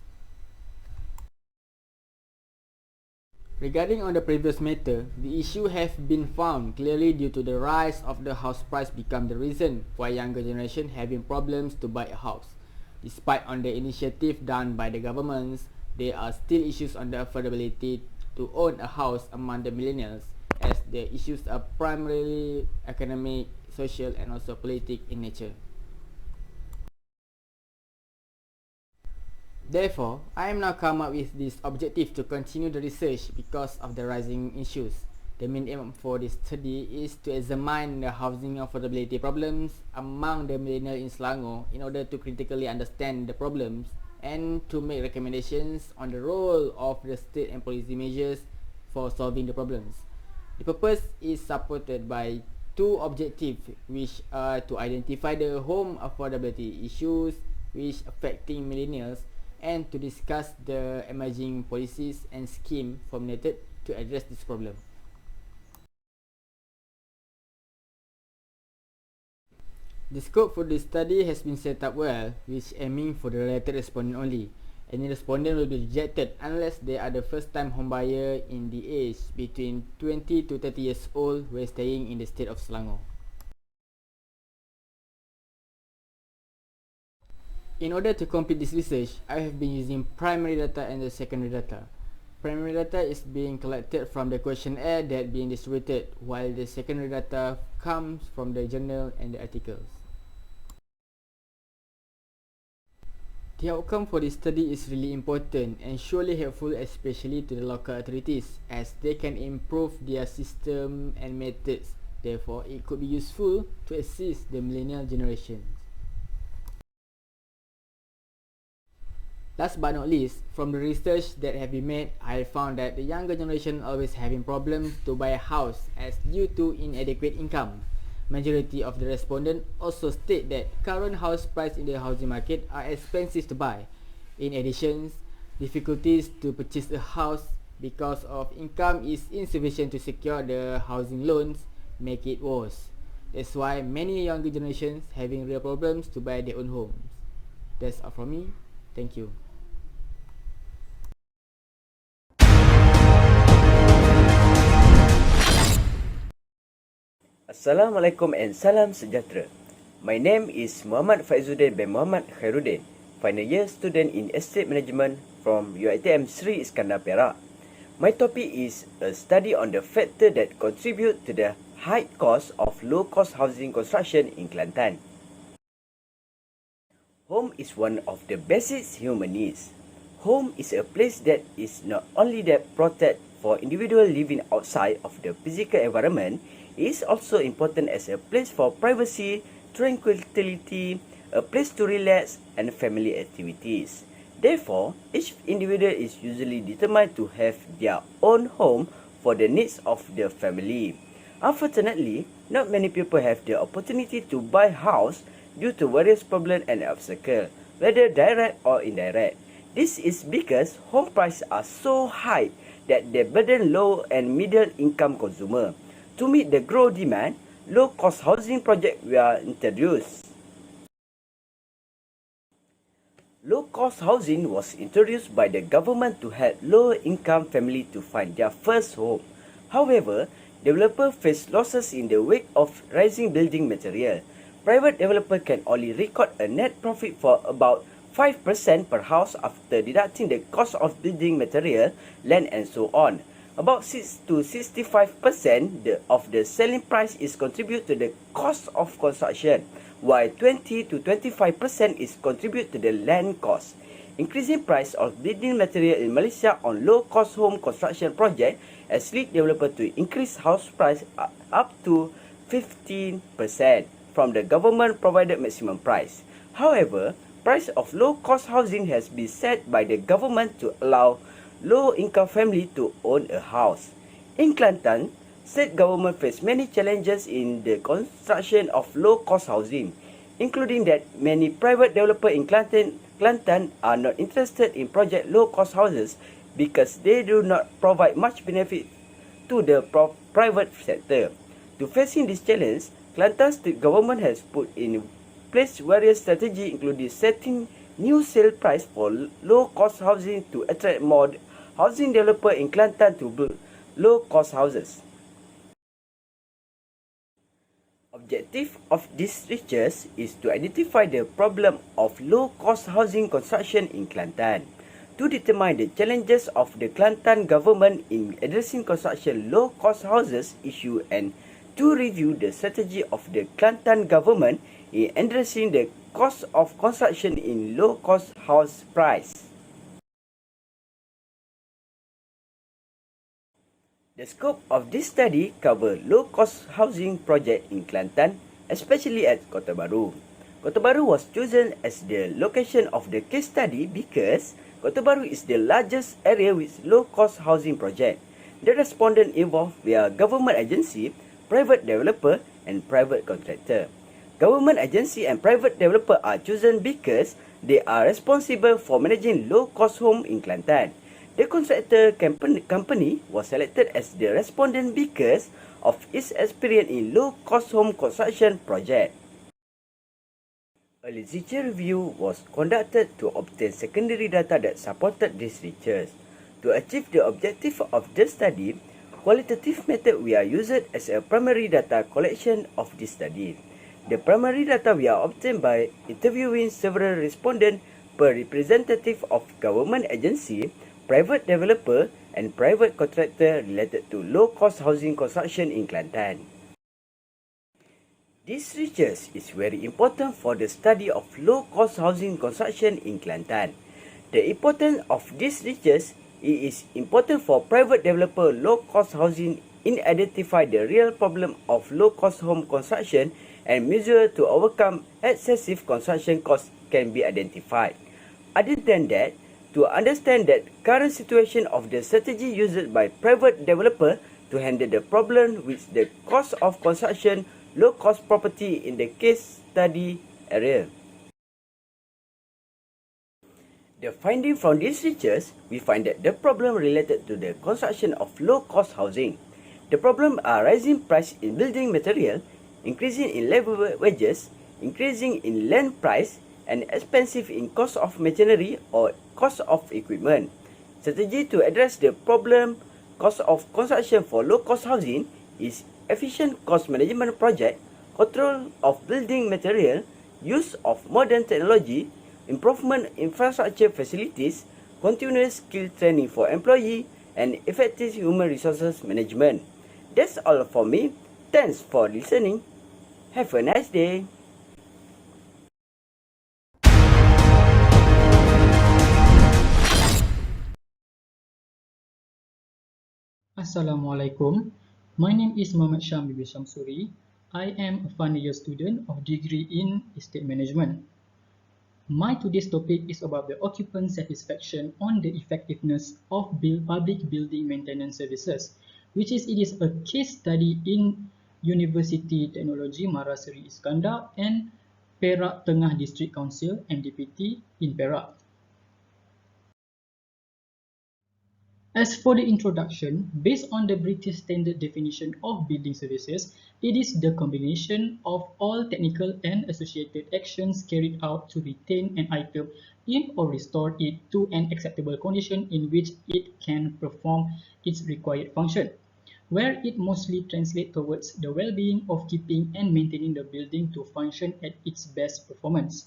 Regarding on the previous matter, the issue have been found clearly due to the rise of the house price become the reason why younger generation having problems to buy a house. Despite on the initiative done by the governments, there are still issues on the affordability to own a house among the millennials, as the issues are primarily economic, social and also political in nature. Therefore, I am now come up with this objective to continue the research because of the rising issues. The main aim for this study is to examine the housing affordability problems among the millennials in Selangor in order to critically understand the problems and to make recommendations on the role of the state and policy measures for solving the problems. The purpose is supported by two objectives, which are to identify the home affordability issues which affecting millennials and to discuss the emerging policies and schemes formulated to address this problem. The scope for this study has been set up well, which aiming for the related respondent only. Any respondent will be rejected unless they are the first time homebuyer in the age between 20 to 30 years old who are staying in the state of Selangor. In order to complete this research, I have been using primary data and the secondary data. Primary data is being collected from the questionnaire that being distributed, while the secondary data comes from the journal and the articles. The outcome for this study is really important and surely helpful, especially to the local authorities, as they can improve their system and methods. Therefore, it could be useful to assist the millennial generation. Last but not least, from the research that have been made, I found that the younger generation always having problems to buy a house as due to inadequate income. Majority of the respondents also state that current house price in the housing market are expensive to buy. In addition, difficulties to purchase a house because of income is insufficient to secure the housing loans make it worse. That's why many younger generations having real problems to buy their own homes. That's all from me. Thank you. Assalamualaikum and salam sejahtera. My name is Muhammad Faizuddin bin Muhammad Khairuddin, final year student in Estate Management from UiTM Sri Iskandar Perak. My topic is a study on the factor that contribute to the high cost of low-cost housing construction in Kelantan. Home is one of the basic human needs. Home is a place that is not only that protect for individual living outside of the physical environment, it is also important as a place for privacy, tranquility, a place to relax, and family activities. Therefore, each individual is usually determined to have their own home for the needs of the family. Unfortunately, not many people have the opportunity to buy house due to various problems and obstacles, whether direct or indirect. This is because home prices are so high that they burden low and middle income consumers. To meet the growing demand, low-cost housing projects were introduced. Low-cost housing was introduced by the government to help low-income families to find their first home. However, developers face losses in the wake of rising building material. Private developers can only record a net profit for about 5% per house after deducting the cost of building material, land and so on. About 6 to 65% of the selling price is contributed to the cost of construction, while 20 to 25% is contributed to the land cost. Increasing price of building material in Malaysia on low-cost home construction project has led developers to increase house price up to 15% from the government-provided maximum price. However, price of low-cost housing has been set by the government to allow low-income family to own a house. In Kelantan, state government face many challenges in the construction of low-cost housing, including that many private developers in Kelantan are not interested in project low-cost houses because they do not provide much benefit to the private sector. To facing this challenge, Kelantan state government has put in place various strategies including setting new sale price for low-cost housing to attract more housing developers in Kelantan to build low-cost houses. Objective of this research is to identify the problem of low-cost housing construction in Kelantan, to determine the challenges of the Kelantan government in addressing construction low-cost houses issue, and to review the strategy of the Kelantan government in addressing the cost of construction in low-cost house price. The scope of this study covers low-cost housing project in Kelantan, especially at Kota Baru. Kota Baru was chosen as the location of the case study because Kota Baru is the largest area with low-cost housing project. The respondents involved were government agency, private developer, and private contractor. Government agency and private developer are chosen because they are responsible for managing low-cost home in Kelantan. The contractor company was selected as the respondent because of its experience in low-cost home construction project. A literature review was conducted to obtain secondary data that supported this research. To achieve the objective of the study, qualitative method we are used as a primary data collection of this study. The primary data we are obtained by interviewing several respondents per representative of government agency, private developer, and private contractor related to low-cost housing construction in Kelantan. This research is very important for the study of low-cost housing construction in Kelantan. The importance of this research is important for private developer low-cost housing in identify the real problem of low-cost home construction, and measures to overcome excessive construction costs can be identified. Other than that, to understand that current situation of the strategy used by private developer to handle the problem with the cost of construction low-cost property in the case study area. The finding from this research, we find that the problem related to the construction of low-cost housing. The problem are rising price in building material, increasing in labor wages, increasing in land price, and expensive in cost of machinery or cost of equipment. Strategy to address the problem cost of construction for low-cost housing is efficient cost management project, control of building material, use of modern technology, improvement infrastructure facilities, continuous skill training for employee, and effective human resources management. That's all for me. Thanks for listening. Have a nice day. Assalamualaikum. My name is Muhammad Syam Bibi Shamsuri. I am a final year student of degree in estate management. My today's topic is about the occupant satisfaction on the effectiveness of public building maintenance services, it is a case study in University Teknologi Maraseri Iskandar and Perak Tengah District Council MDPT in Perak. As for the introduction, based on the British Standard Definition of Building Services, it is the combination of all technical and associated actions carried out to retain an item in or restore it to an acceptable condition in which it can perform its required function, where it mostly translates towards the well-being of keeping and maintaining the building to function at its best performance.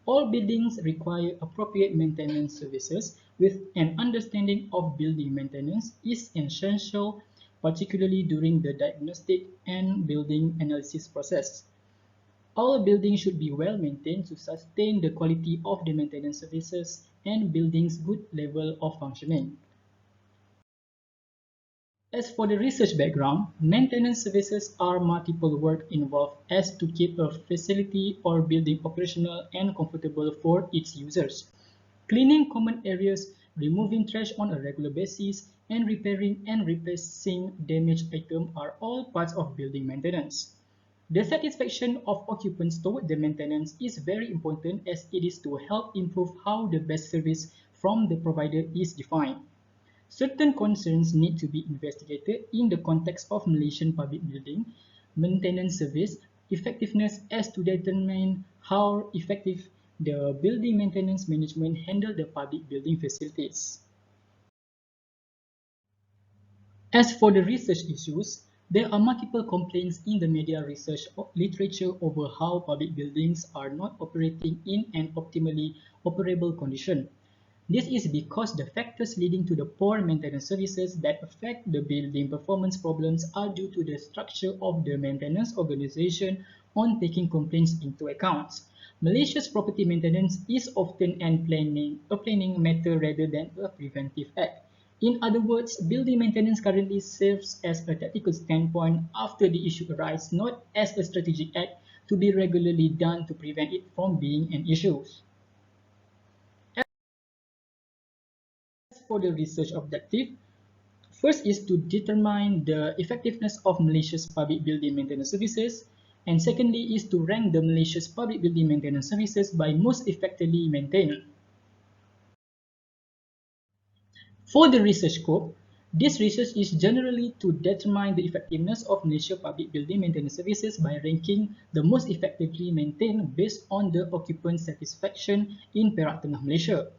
All buildings require appropriate maintenance services, with an understanding of building maintenance is essential, particularly during the diagnostic and building analysis process. All buildings should be well maintained to sustain the quality of the maintenance services and buildings' good level of functioning. As for the research background, maintenance services are multiple work involved as to keep a facility or building operational and comfortable for its users. Cleaning common areas, removing trash on a regular basis, and repairing and replacing damaged items are all parts of building maintenance. The satisfaction of occupants toward the maintenance is very important as it is to help improve how the best service from the provider is defined. Certain concerns need to be investigated in the context of Malaysian public building maintenance service effectiveness as to determine how effective the building maintenance management handle the public building facilities. As for the research issues, there are multiple complaints in the media research literature over how public buildings are not operating in an optimally operable condition. This is because the factors leading to the poor maintenance services that affect the building performance problems are due to the structure of the maintenance organization on taking complaints into account. Malaysia's property maintenance is often a planning matter rather than a preventive act. In other words, building maintenance currently serves as a tactical standpoint after the issue arises, not as a strategic act to be regularly done to prevent it from being an issue. As for the research objective, first is to determine the effectiveness of Malaysia's public building maintenance services, and secondly is to rank the Malaysia's public building maintenance services by most effectively maintained. For the research scope, this research is generally to determine the effectiveness of Malaysia public building maintenance services by ranking the most effectively maintained based on the occupant satisfaction in Perak Tengah, Malaysia.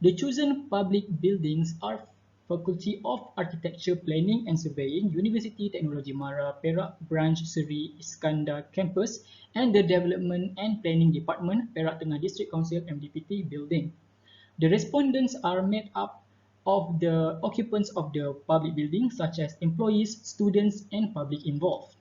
The chosen public buildings are Faculty of Architecture, Planning and Surveying, University Teknologi Mara, Perak Branch Seri Iskandar Campus, and the Development and Planning Department, Perak Tengah District Council MDPT Building. The respondents are made up of the occupants of the public building, such as employees, students, and public involved.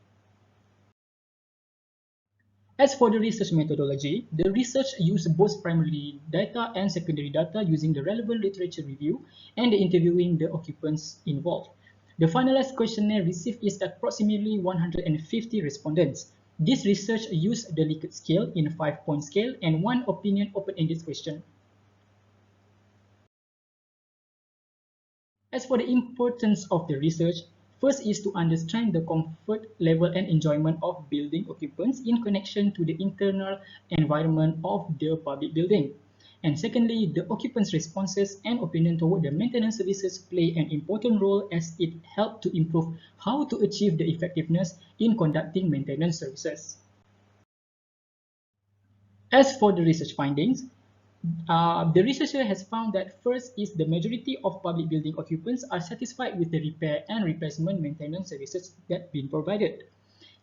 As for the research methodology, the research used both primary data and secondary data using the relevant literature review and the interviewing the occupants involved. The finalized questionnaire received is approximately 150 respondents. This research used the Likert scale in a 5-point scale and one opinion open-ended question. As for the importance of the research, first is to understand the comfort level and enjoyment of building occupants in connection to the internal environment of the public building. And secondly, the occupants' responses and opinion toward the maintenance services play an important role as it helps to improve how to achieve the effectiveness in conducting maintenance services. As for the research findings, the researcher has found that first is the majority of public building occupants are satisfied with the repair and replacement maintenance services that been provided.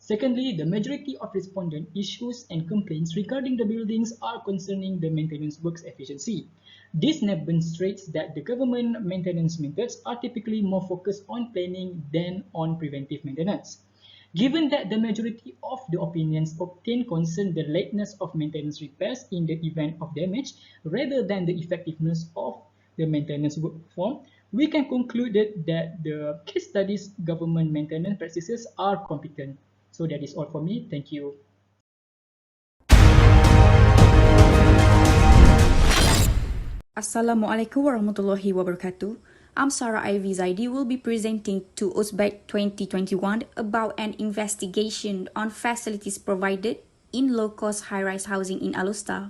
Secondly, the majority of respondent issues and complaints regarding the buildings are concerning the maintenance works efficiency. This demonstrates that the government maintenance methods are typically more focused on planning than on preventive maintenance. Given that the majority of the opinions obtained concern the lateness of maintenance repairs in the event of damage rather than the effectiveness of the maintenance work performed, we can conclude that the case studies government maintenance practices are competent. So that is all for me. Thank you. Assalamualaikum warahmatullahi wabarakatuh. I'm Sarah Ivy Zaidi will be presenting to Uzbek 2021 about an investigation on facilities provided in low-cost high-rise housing in Alustar.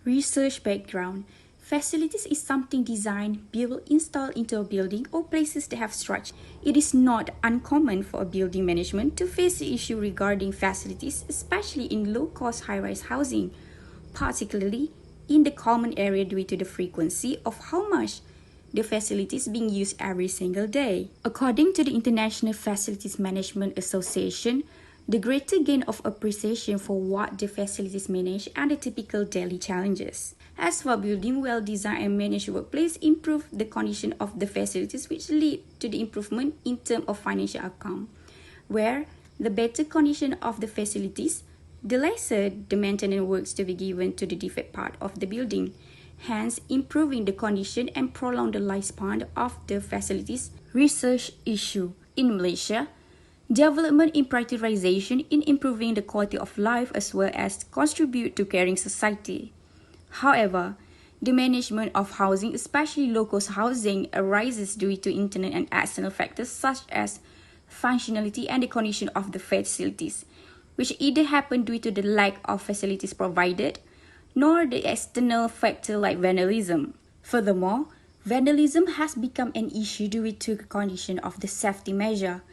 Research background. Facilities is something designed, built, installed into a building or places that have structure. It is not uncommon for a building management to face the issue regarding facilities, especially in low-cost high-rise housing, particularly in the common area due to the frequency of how much the facilities being used every single day. According to the International Facilities Management Association, the greater gain of appreciation for what the facilities manage and the typical daily challenges. As for building well-designed and managed workplace improve the condition of the facilities, which lead to the improvement in terms of financial outcome, where the better condition of the facilities, the lesser the maintenance works to be given to the defect part of the building, hence improving the condition and prolong the lifespan of the facilities. Research issue. In Malaysia, development in prioritization in improving the quality of life as well as contribute to caring society. However, the management of housing, especially low-cost housing, arises due to internal and external factors such as functionality and the condition of the facilities, which either happen due to the lack of facilities provided, nor the external factor like vandalism. Furthermore, Vandalism has become an issue due to the condition of the safety measure.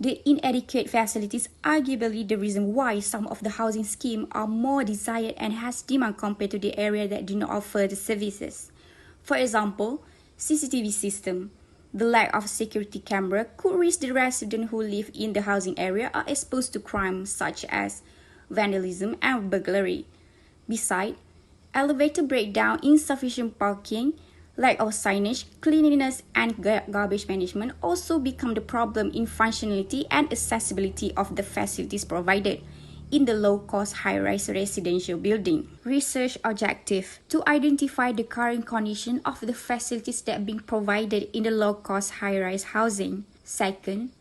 The inadequate facilities are arguably the reason why some of the housing schemes are more desired and has demand compared to the area that do not offer the services. For example, CCTV system. The lack of security camera could risk the residents who live in the housing area are exposed to crimes such as vandalism and burglary. Besides, elevator breakdown, insufficient parking, lack of signage, cleanliness, and garbage management also become the problem in functionality and accessibility of the facilities provided in the low-cost high-rise residential building. Research objective: to identify the current condition of the facilities that are being provided in the low-cost high-rise housing. Second,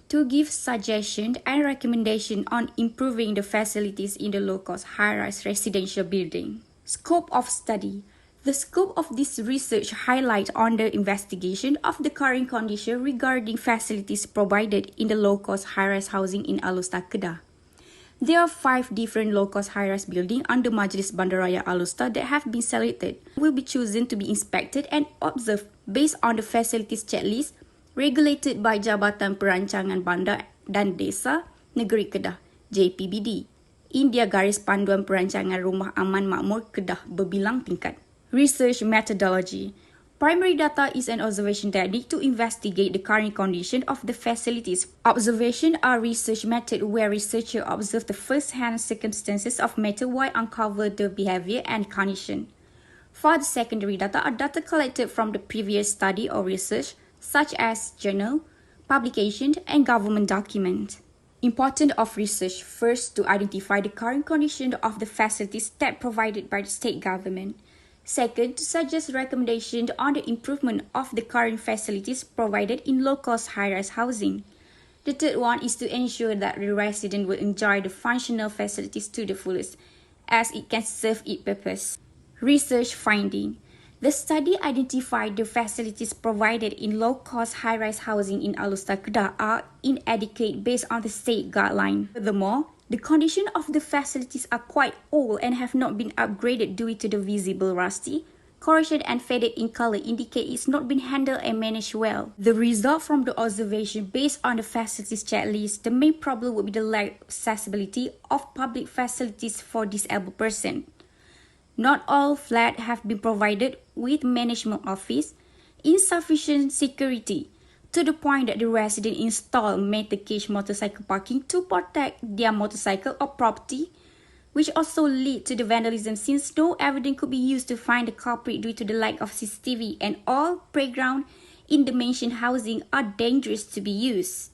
to give suggestions and recommendations on improving the facilities in the low-cost high-rise residential building. Scope of study: the scope of this research highlights on the investigation of the current condition regarding facilities provided in the low-cost high-rise housing in Alustar, Kedah. There are 5 different low-cost high-rise buildings under Majlis Bandaraya Alustar that have been selected, will be chosen to be inspected and observed based on the facilities checklist regulated by Jabatan Perancangan Bandar dan Desa Negeri Kedah, JPBD. India Garis Panduan Perancangan Rumah Aman Makmur Kedah berbilang tingkat. Research methodology: primary data is an observation technique to investigate the current condition of the facilities. Observation are research method where researchers observe the first-hand circumstances of matter while uncover the behavior and condition. For the secondary data are data collected from the previous study or research, such as journal, publication, and government document. Importance of research: first, to identify the current condition of the facilities that provided by the state government. Second, to suggest recommendations on the improvement of the current facilities provided in low-cost high-rise housing. The third one is to ensure that the resident will enjoy the functional facilities to the fullest, as it can serve its purpose. Research finding: the study identified the facilities provided in low-cost high-rise housing in Alustar, Kedah are inadequate based on the state guideline. Furthermore, the condition of the facilities are quite old and have not been upgraded due to the visible rusty, corrosion and faded in color indicate it's not been handled and managed well. The result from the observation based on the facilities checklist, the main problem would be the lack of accessibility of public facilities for disabled persons. Not all flats have been provided with management office, insufficient security, to the point that the resident install metal cage motorcycle parking to protect their motorcycle or property, which also lead to the vandalism since no evidence could be used to find the culprit due to the lack of CCTV, and all playground in the mentioned housing are dangerous to be used.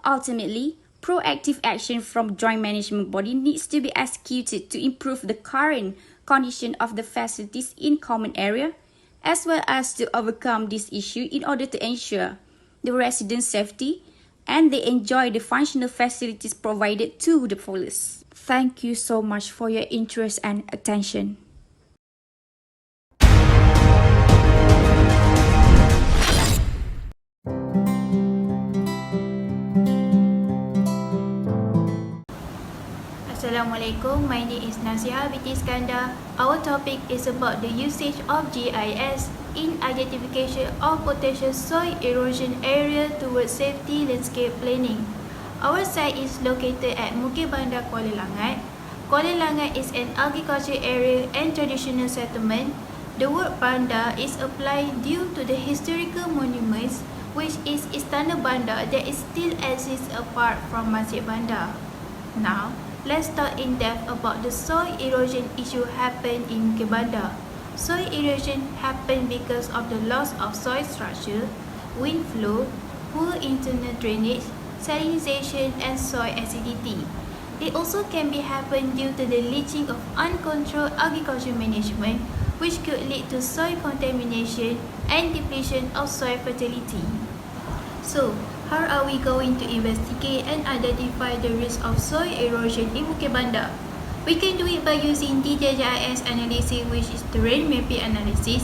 Ultimately, proactive action from joint management body needs to be executed to improve the current condition of the facilities in common area, as well as to overcome this issue in order to ensure the residents' safety and they enjoy the functional facilities provided to the fullest. Thank you so much for your interest and attention. Assalamualaikum, my name is Nazia binti Iskandar. Our topic is about the usage of GIS in identification of potential soil erosion area towards safety landscape planning. Our site is located at Bukit Bandar, Kuala Langat. Kuala Langat is an agriculture area and traditional settlement. The word bandar is applied due to the historical monuments, which is Istana Bandar that is still exists apart from Masjid Bandar. Now, let's talk in depth about the soil erosion issue happen in Bukit Bandar. Soil erosion happen because of the loss of soil structure, wind flow, poor internal drainage, salinization and soil acidity. It also can be happen due to the leaching of uncontrolled agriculture management, which could lead to soil contamination and depletion of soil fertility. So, how are we going to investigate and identify the risk of soil erosion in Bukit Bandar? We can do it by using detailed GIS analysis, which is terrain mapping analysis.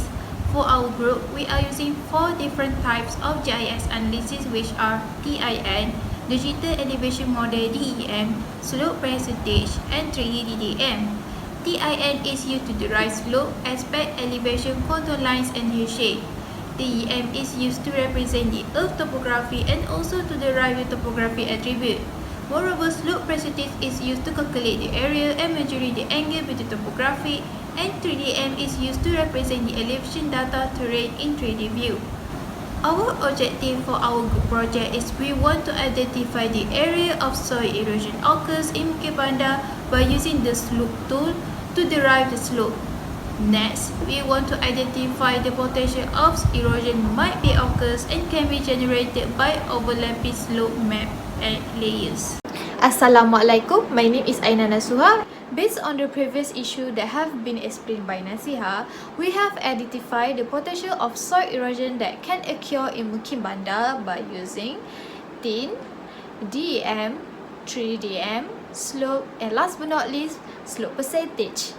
For our group, we are using 4 different types of GIS analysis, which are TIN, Digital Elevation Model DEM, Slope Percentage, and 3D DDM. TIN is used to derive slope, aspect, elevation, contour lines, and hill shape. TEM is used to represent the earth topography and also to derive the topography attribute. Moreover, slope precipitate is used to calculate the area and measuring the angle between topography, and 3DM is used to represent the elevation data terrain in 3D view. Our objective for our group project is we want to identify the area of soil erosion occurs in Bukit Bandar by using the slope tool to derive the slope. Next, we want to identify the potential of erosion might be occurs and can be generated by overlapping slope map and layers. Assalamualaikum, my name is Aina Nasuha. Based on the previous issue that have been explained by Nasiha, we have identified the potential of soil erosion that can occur in Mukim Bandar by using tin, DEM, 3DM, slope, and last but not least, slope percentage.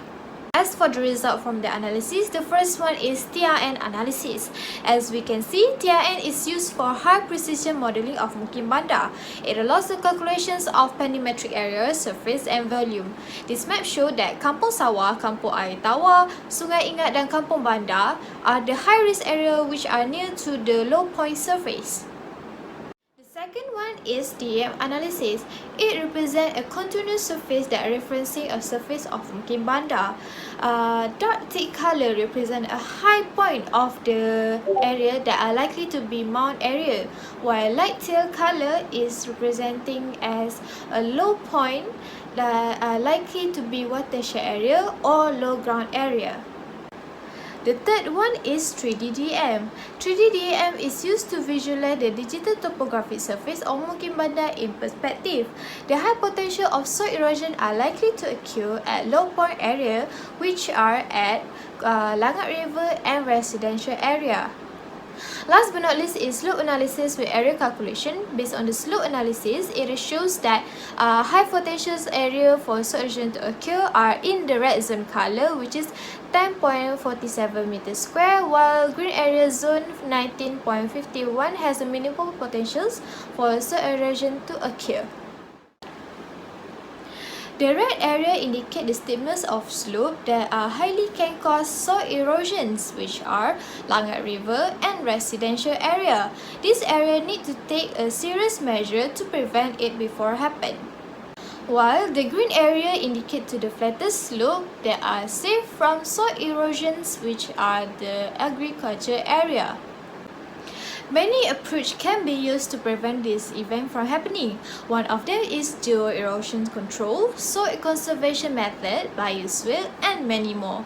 As for the result from the analysis, the first one is TRN analysis. As we can see, TRN is used for high precision modeling of Mukim Bandar. It allows the calculations of pandimetric area, surface and volume. This map shows that Kampung Sawah, Kampung Air Tawar, Sungai Ingat dan Kampung Bandar are the high risk area which are near to the low point surface. Second one is TM analysis. It represents a continuous surface that referencing a surface of Mukim Bandar. Dark thick color represent a high point of the area that are likely to be mount area, while light teal color is representing as a low point that are likely to be watershed area or low ground area. The third one is 3D-DM. 3D-DM is used to visualize the digital topographic surface of Mukim Bandar in perspective. The high potential of soil erosion are likely to occur at low point area, which are at Langat River and residential area. Last but not least is slope analysis with area calculation. Based on the slope analysis, it shows that high potential area for soil erosion to occur are in the red zone color, which is 10.47 meters square, while green area zone 19.51 has a minimal potentials for soil erosion to occur. The red area indicate the steepness of slope that are highly can cause soil erosions, which are Langat River and residential area. This area need to take a serious measure to prevent it before happen. While the green area indicate to the flattest slope that are safe from soil erosions, which are the agriculture area. Many approaches can be used to prevent this event from happening. One of them is geo-erosion control, soil conservation method, biosphere, and many more.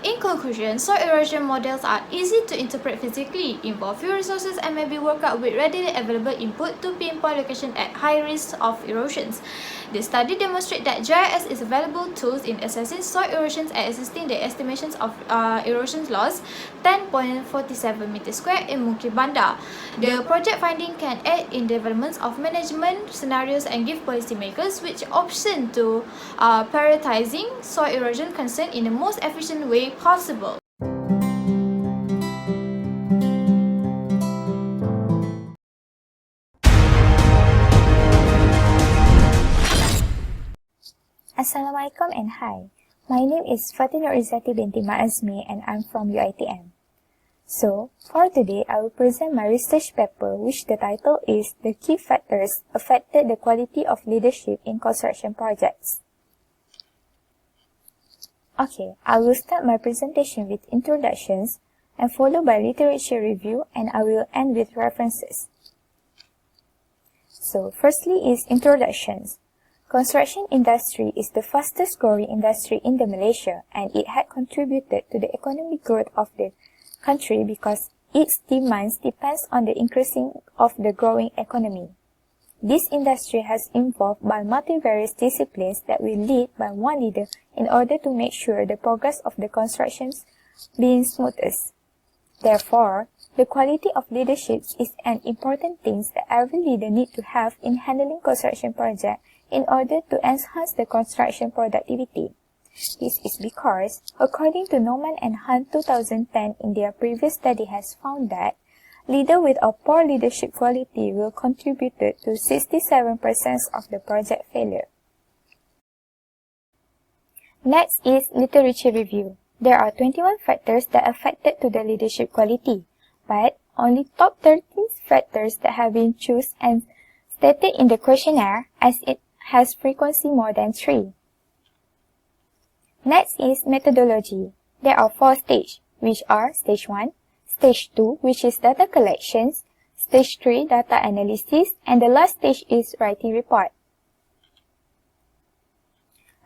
In conclusion, soil erosion models are easy to interpret physically, involve few resources, and may be worked out with readily available input to pinpoint location at high risk of erosions. The study demonstrates that GIS is a valuable tool in assessing soil erosions and assisting the estimations of erosion loss 10.47 meters square in Mukim Bandar. The project finding can aid in developments of management scenarios and give policymakers which option to prioritizing soil erosion concern in the most efficient way possible. Assalamualaikum and hi. My name is Fatina Izzati binti Ma'azmi and I'm from UiTM. So, for today, I will present my research paper which the title is The Key Factors Affected the Quality of Leadership in Construction Projects. Okay, I will start my presentation with introductions and followed by literature review, and I will end with references. So, firstly is introductions. Construction industry is the fastest growing industry in the Malaysia, and it had contributed to the economic growth of the country because its demands depends on the increasing of the growing economy. This industry has evolved by multivarious disciplines that will lead by one leader in order to make sure the progress of the constructions being smoothest. Therefore, the quality of leadership is an important thing that every leader needs to have in handling construction projects in order to enhance the construction productivity. This is because, according to Norman and Hunt 2010 in their previous study has found that leader with a poor leadership quality will contribute to 67% of the project failure. Next is literature review. There are 21 factors that affected to the leadership quality. but only top 13 factors that have been chosen and stated in the questionnaire, as it has frequency more than 3. Next is methodology. There are 4 stages, which are Stage 1, Stage 2, which is data collections, Stage 3, data analysis, and the last stage is writing report.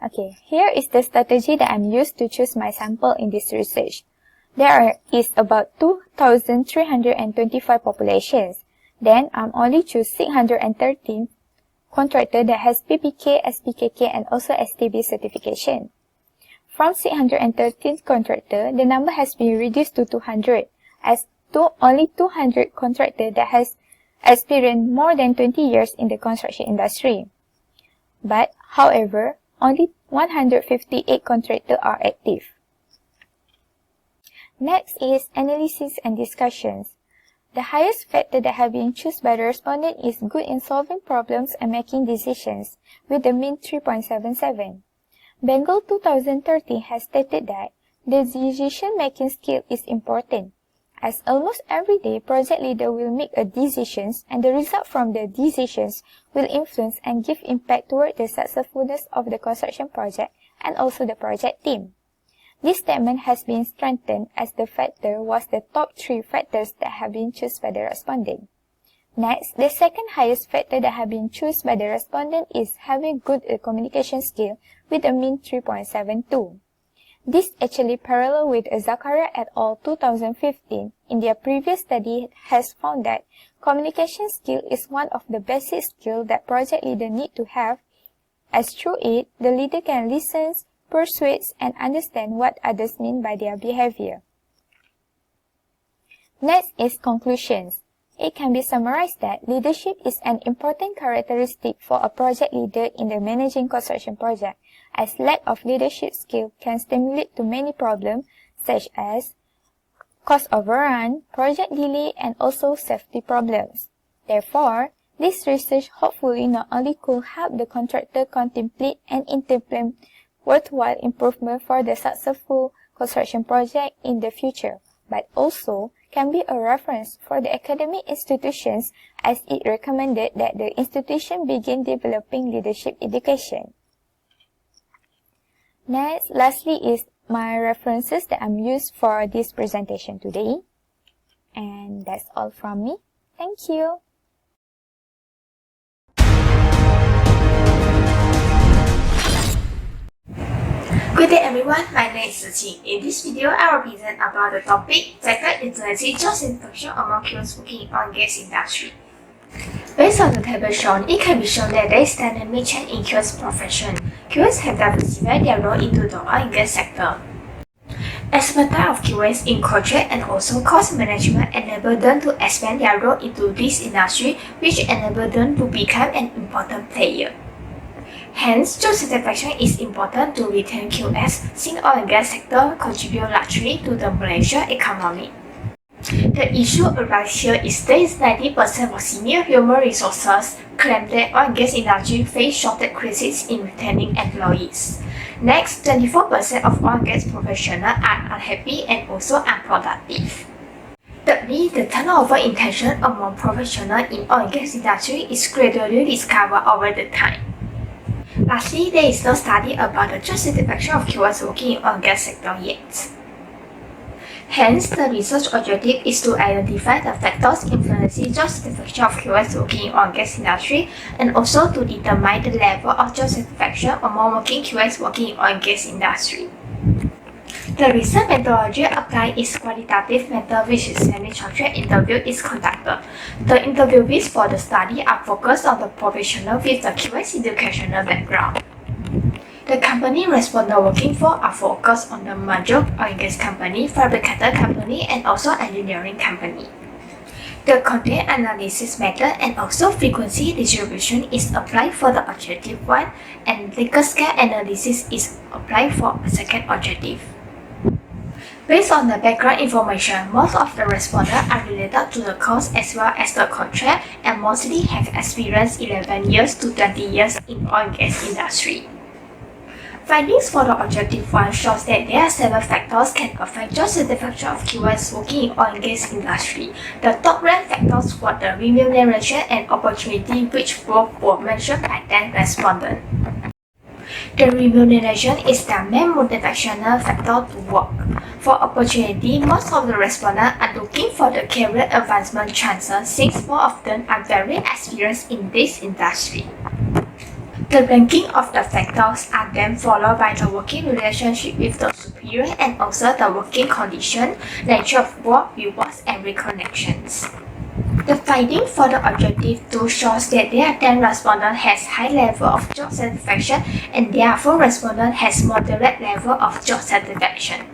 Okay, here is the strategy that I'm used to choose my sample in this research. There is about 2,325 populations. Then, I'm only choose 613 contractor that has PPK, SPKK, and also STB certification. From 613 contractor, the number has been reduced to 200, as only 200 contractor that has experienced more than 20 years in the construction industry. But, however, only 158 contractors are active. Next is analysis and discussions. The highest factor that have been chosen by the respondent is good in solving problems and making decisions, with the mean 3.77. Bengal 2013 has stated that the decision-making skill is important, as almost every day project leader will make a decisions and the result from the decisions will influence and give impact toward the successfulness of the construction project and also the project team. This statement has been strengthened as the factor was the top 3 factors that have been chosen by the respondent. Next, the second highest factor that have been chosen by the respondent is having good communication skill with a mean 3.72. This actually parallel with Zakaria et al. 2015 in their previous study has found that communication skill is one of the basic skills that project leader need to have, as through it, the leader can listen, persuade, and understand what others mean by their behavior. Next is conclusions. It can be summarized that leadership is an important characteristic for a project leader in the managing construction project, as lack of leadership skill can stimulate to many problems such as cost overrun, project delay, and also safety problems. Therefore, this research hopefully not only could help the contractor contemplate and implement worthwhile improvement for the successful construction project in the future, but also can be a reference for the academic institutions, as it recommended that the institution begin developing leadership education. Next, lastly is my references that I'm used for this presentation today. And that's all from me. Thank you. Good day everyone, my name is Qing. In this video, I will present about the topic Sector Influencing Job Satisfaction among QS working in oil and gas industry. Based on the table shown, it can be shown that there is dynamic change in QS profession. QS have diversified their role into the oil and gas sector. Expertise of QS in contract and also cost management enable them to expand their role into this industry, which enable them to become an important player. Hence, job satisfaction is important to retain QS, since oil and gas sector contribute largely to the Malaysia economy. The issue arise here is that 90% of senior human resources claim that oil and gas industry face shortage crisis in retaining employees. Next, 24% of oil and gas professionals are unhappy and also unproductive. Thirdly, the turnover intention among professionals in oil and gas industry is gradually discovered over the time. Lastly, there is no study about the job satisfaction of QS working in oil and gas sector yet. Hence, the research objective is to identify the factors influencing job satisfaction of QS working in oil and gas industry, and also to determine the level of job satisfaction among working QS working in oil and gas industry. The research methodology applied is qualitative method, which is semi-structured interview is conducted. The interviewees for the study are focused on the professional with the QS educational background. The company respondents working for are focused on the major oil and gas company, fabricator company, and also engineering company. The content analysis method and also frequency distribution is applied for the objective one, and Likert scale analysis is applied for a second objective. Based on the background information, most of the respondents are related to the course as well as the contract, and mostly have experienced 11 years to 20 years in oil and gas industry. Findings for the objective 1 shows that there are several factors can affect job satisfaction of keywords working in oil and gas industry. The top ranked factors were the remuneration and opportunity, which both were mentioned by 10 respondents. The remuneration is the main motivational factor to work. For opportunity, most of the respondents are looking for the career advancement chances since more of them are very experienced in this industry. The ranking of the factors are then followed by the working relationship with the superior and also the working condition, nature of work, rewards, and reconnections. The finding for the objective 2 shows that their 10 respondents has high level of job satisfaction and their 4 respondents has moderate level of job satisfaction.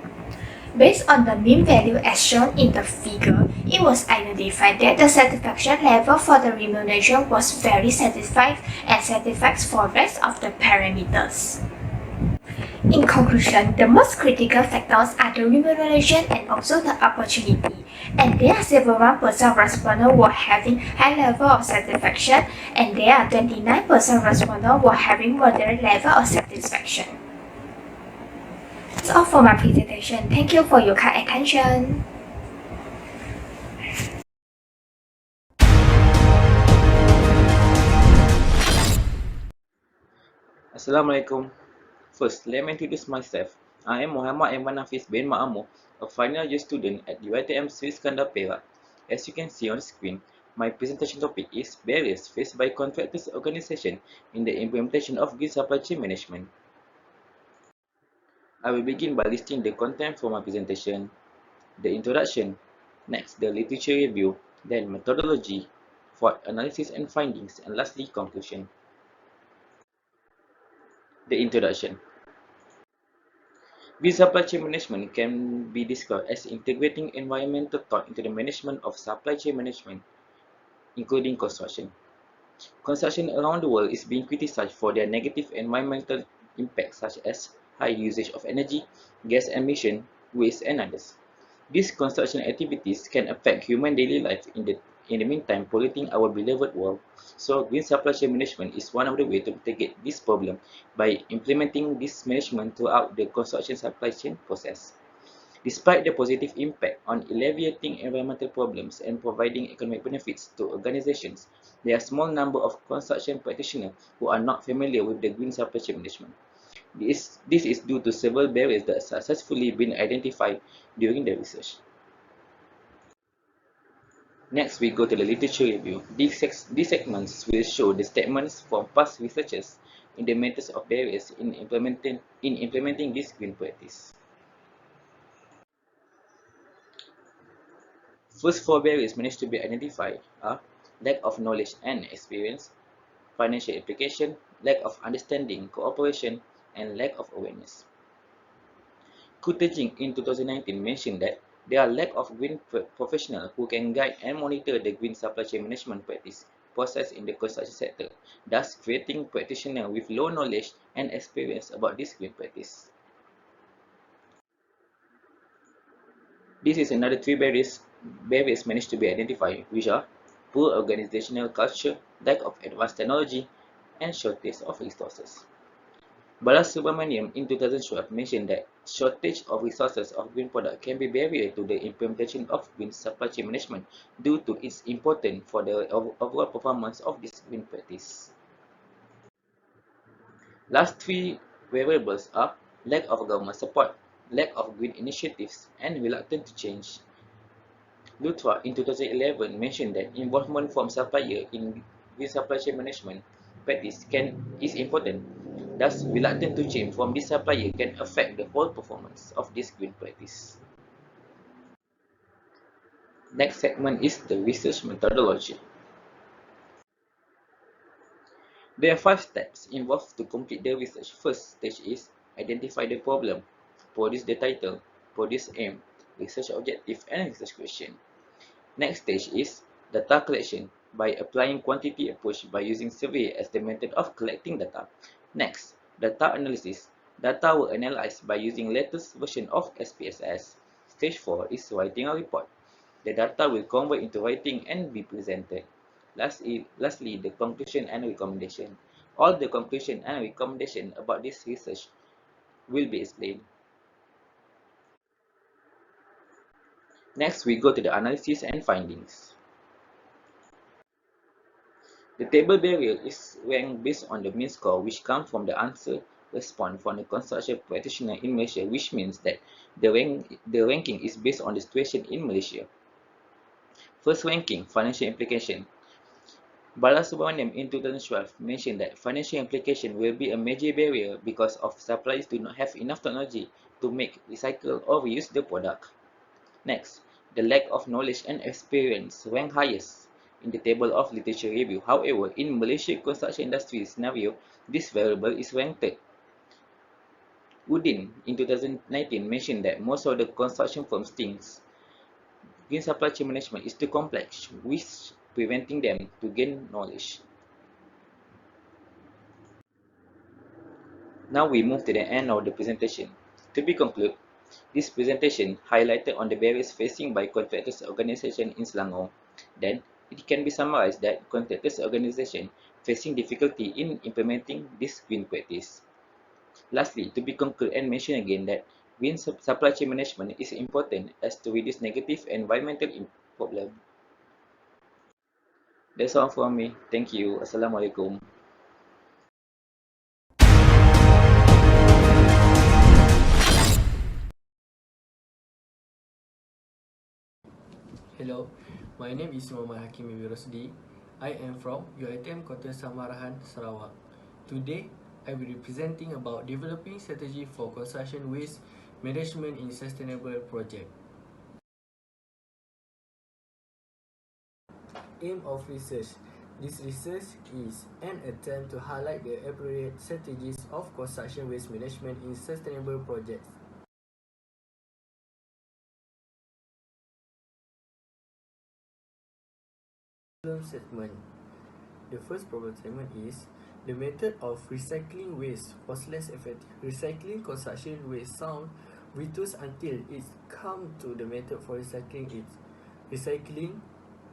Based on the mean value as shown in the figure, it was identified that the satisfaction level for the remuneration was very satisfied and satisfies for rest of the parameters. In conclusion, the most critical factors are the remuneration and also the opportunity. And there are 71% of respondents were having high level of satisfaction and there are 29% respondents were having moderate level of satisfaction. That's all for my presentation. Thank you for your kind attention. Assalamualaikum. First, let me introduce myself. I am Muhammad Eman Hafiz bin Ma'amur, a final year student at UiTM Sri Skandar Perak. As you can see on the screen, my presentation topic is barriers faced by contractors organization in the implementation of green supply chain management. I will begin by listing the content for my presentation, the introduction, next the literature review, then methodology, for analysis and findings, and lastly conclusion. The introduction. Green supply chain management can be described as integrating environmental thought into the management of supply chain management, including construction. Construction around the world is being criticized for their negative environmental impacts such as high usage of energy, gas emission, waste, and others. These construction activities can affect human daily life in the meantime polluting our beloved world. So green supply chain management is one of the ways to mitigate this problem by implementing this management throughout the construction supply chain process. Despite the positive impact on alleviating environmental problems and providing economic benefits to organizations, there are a small number of construction practitioners who are not familiar with the green supply chain management. This is due to several barriers that have successfully been identified during the research. Next, we go to the literature review. These segments will show the statements from past researchers in the matters of barriers in implementing this green practice. First four barriers managed to be identified are lack of knowledge and experience, financial implication, lack of understanding, cooperation, and lack of awareness. Kutajing in 2019 mentioned that there are lack of green professionals who can guide and monitor the green supply chain management practice process in the construction sector, thus creating practitioners with low knowledge and experience about this green practice. This is another three barriers managed to be identified, which are poor organizational culture, lack of advanced technology, and shortage of resources. Balasubramaniam in 2012 mentioned that shortage of resources of green product can be barrier to the implementation of green supply chain management due to its importance for the overall performance of this green practice. Last three variables are lack of government support, lack of green initiatives, and reluctance to change. Lutra in 2011 mentioned that involvement from supplier in green supply chain management practice is important. Thus, reluctance to change from this supplier can affect the whole performance of this green practice. Next segment is the research methodology. There are 5 steps involved to complete the research. First stage is identify the problem, produce the title, produce aim, research objective, and research question. Next stage is data collection by applying quantity approach by using survey as the method of collecting data. Next, data analysis. Data were analyzed by using latest version of SPSS. Stage 4 is writing a report. The data will convert into writing and be presented. Lastly, the conclusion and recommendation. All the conclusion and recommendation about this research will be explained. Next, we go to the analysis and findings. The table barrier is ranked based on the mean score, which comes from the answer response from the construction practitioner in Malaysia, which means that the ranking is based on the situation in Malaysia. First ranking, financial implication. Balasubramaniam in 2012 mentioned that financial implication will be a major barrier because of suppliers do not have enough technology to make, recycle or reuse the product. Next, the lack of knowledge and experience ranked highest in the table of literature review. However, in Malaysia construction industry scenario, this variable is ranked third. Udin in 2019 mentioned that most of the construction firms think green supply chain management is too complex, which preventing them to gain knowledge. Now we move to the end of the presentation. To be concluded, this presentation highlighted on the barriers facing by contractors organization in Selangor. Then, it can be summarized that contractors organization facing difficulty in implementing this green practice. Lastly, to be concluded and mention again that green supply chain management is important as to reduce negative environmental problem. That's all from me. Thank you. Assalamualaikum. Hello, my name is Muhammad Hakim Rosdi. I am from UiTM Kota Samarahan, Sarawak. Today, I will be presenting about developing strategy for construction waste management in sustainable project. Aim of research. This research is an attempt to highlight the appropriate strategies of construction waste management in sustainable projects. Problem statement. The first problem statement is the method of recycling waste was less effective. Recycling construction waste sound virtuous until it come to the method for recycling it. Recycling,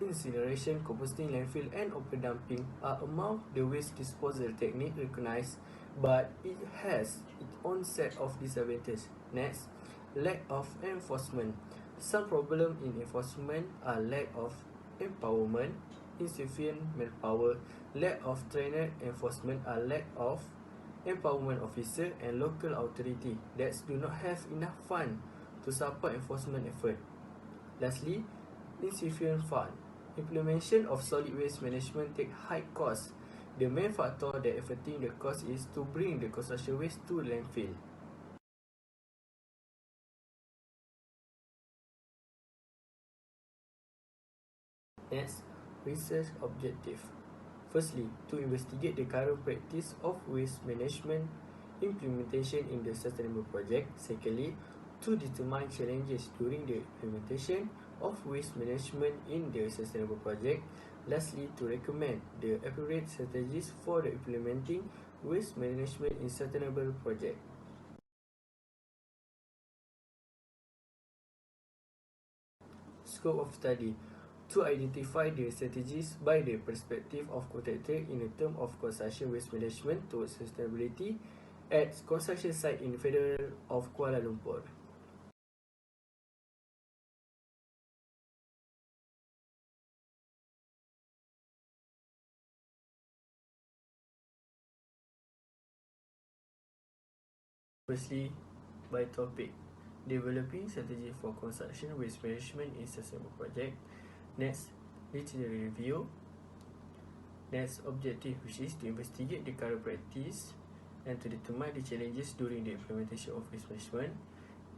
incineration, composting, landfill and open dumping are among the waste disposal technique recognized, but it has its own set of disadvantages. Next, lack of enforcement. Some problems in enforcement are lack of empowerment, insufficient manpower, lack of trained enforcement are lack of empowerment officer and local authority that do not have enough fund to support enforcement effort. Lastly, insufficient fund. Implementation of solid waste management take high cost. The main factor that affecting the cost is to bring the construction waste to landfill. Next, research objective. Firstly, to investigate the current practice of waste management implementation in the sustainable project. Secondly, to determine challenges during the implementation of waste management in the sustainable project. Lastly, to recommend the appropriate strategies for the implementing waste management in sustainable project. Scope of study. To identify the strategies by the perspective of contractor in terms of construction waste management towards sustainability at construction site in Federal of Kuala Lumpur. Firstly, by topic, developing strategy for construction waste management in sustainable project. Next, literary review. Next, objective, which is to investigate the current practice and to determine the challenges during the implementation of waste management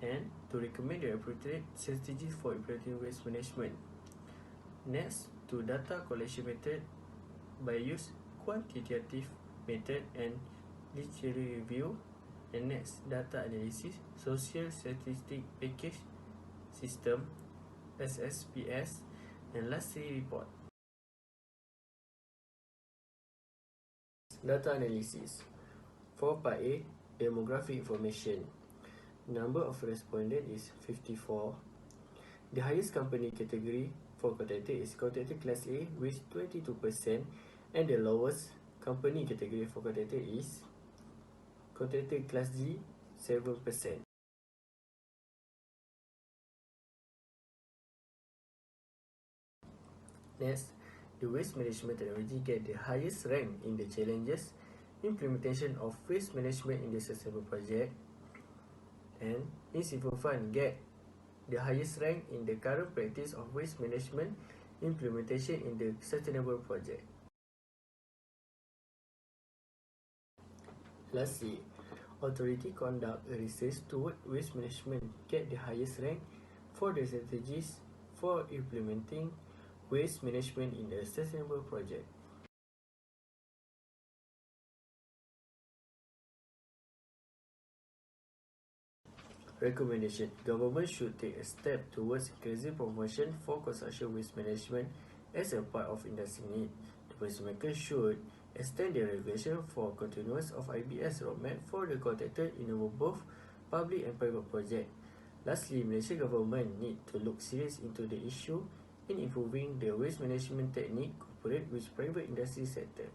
and to recommend the appropriate strategies for implementing waste management. Next, to data collection method by use quantitative method and literary review. And next, data analysis, social statistic package system, SSPS, and lastly, report. Data analysis. For part A, demographic information. Number of respondents is 54. The highest company category for contractor is contractor class A with 22%, and the lowest company category for contractor is contractor class G 7%. Next, the waste management technology get the highest rank in the challenges, implementation of waste management in the sustainable project, and Insifu Fund get the highest rank in the current practice of waste management implementation in the sustainable project. Lastly, authority conduct a research toward waste management get the highest rank for the strategies for implementing waste management in a sustainable project. Recommendation: Government should take a step towards increasing promotion for construction waste management as a part of industry need. The policymakers should extend the regulation for continuance of IBS roadmap for the contractor in both public and private projects. Lastly, Malaysia government need to look serious into the issue in improving the waste management technique cooperate with private industry sector.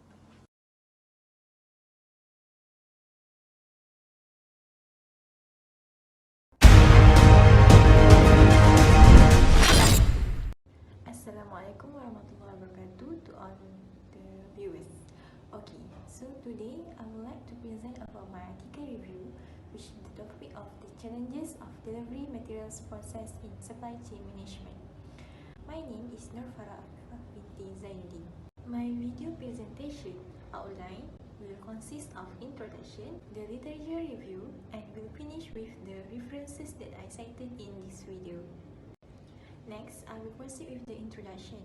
Assalamualaikum warahmatullahi wabarakatuh to all the viewers. Okay, so today I would like to present about my article review, which is the topic of the challenges of delivery materials process in supply chain management. My name is Nur Farah binti Zainuddin. My video presentation outline will consist of introduction, the literature review, and will finish with the references that I cited in this video. Next, I will proceed with the introduction.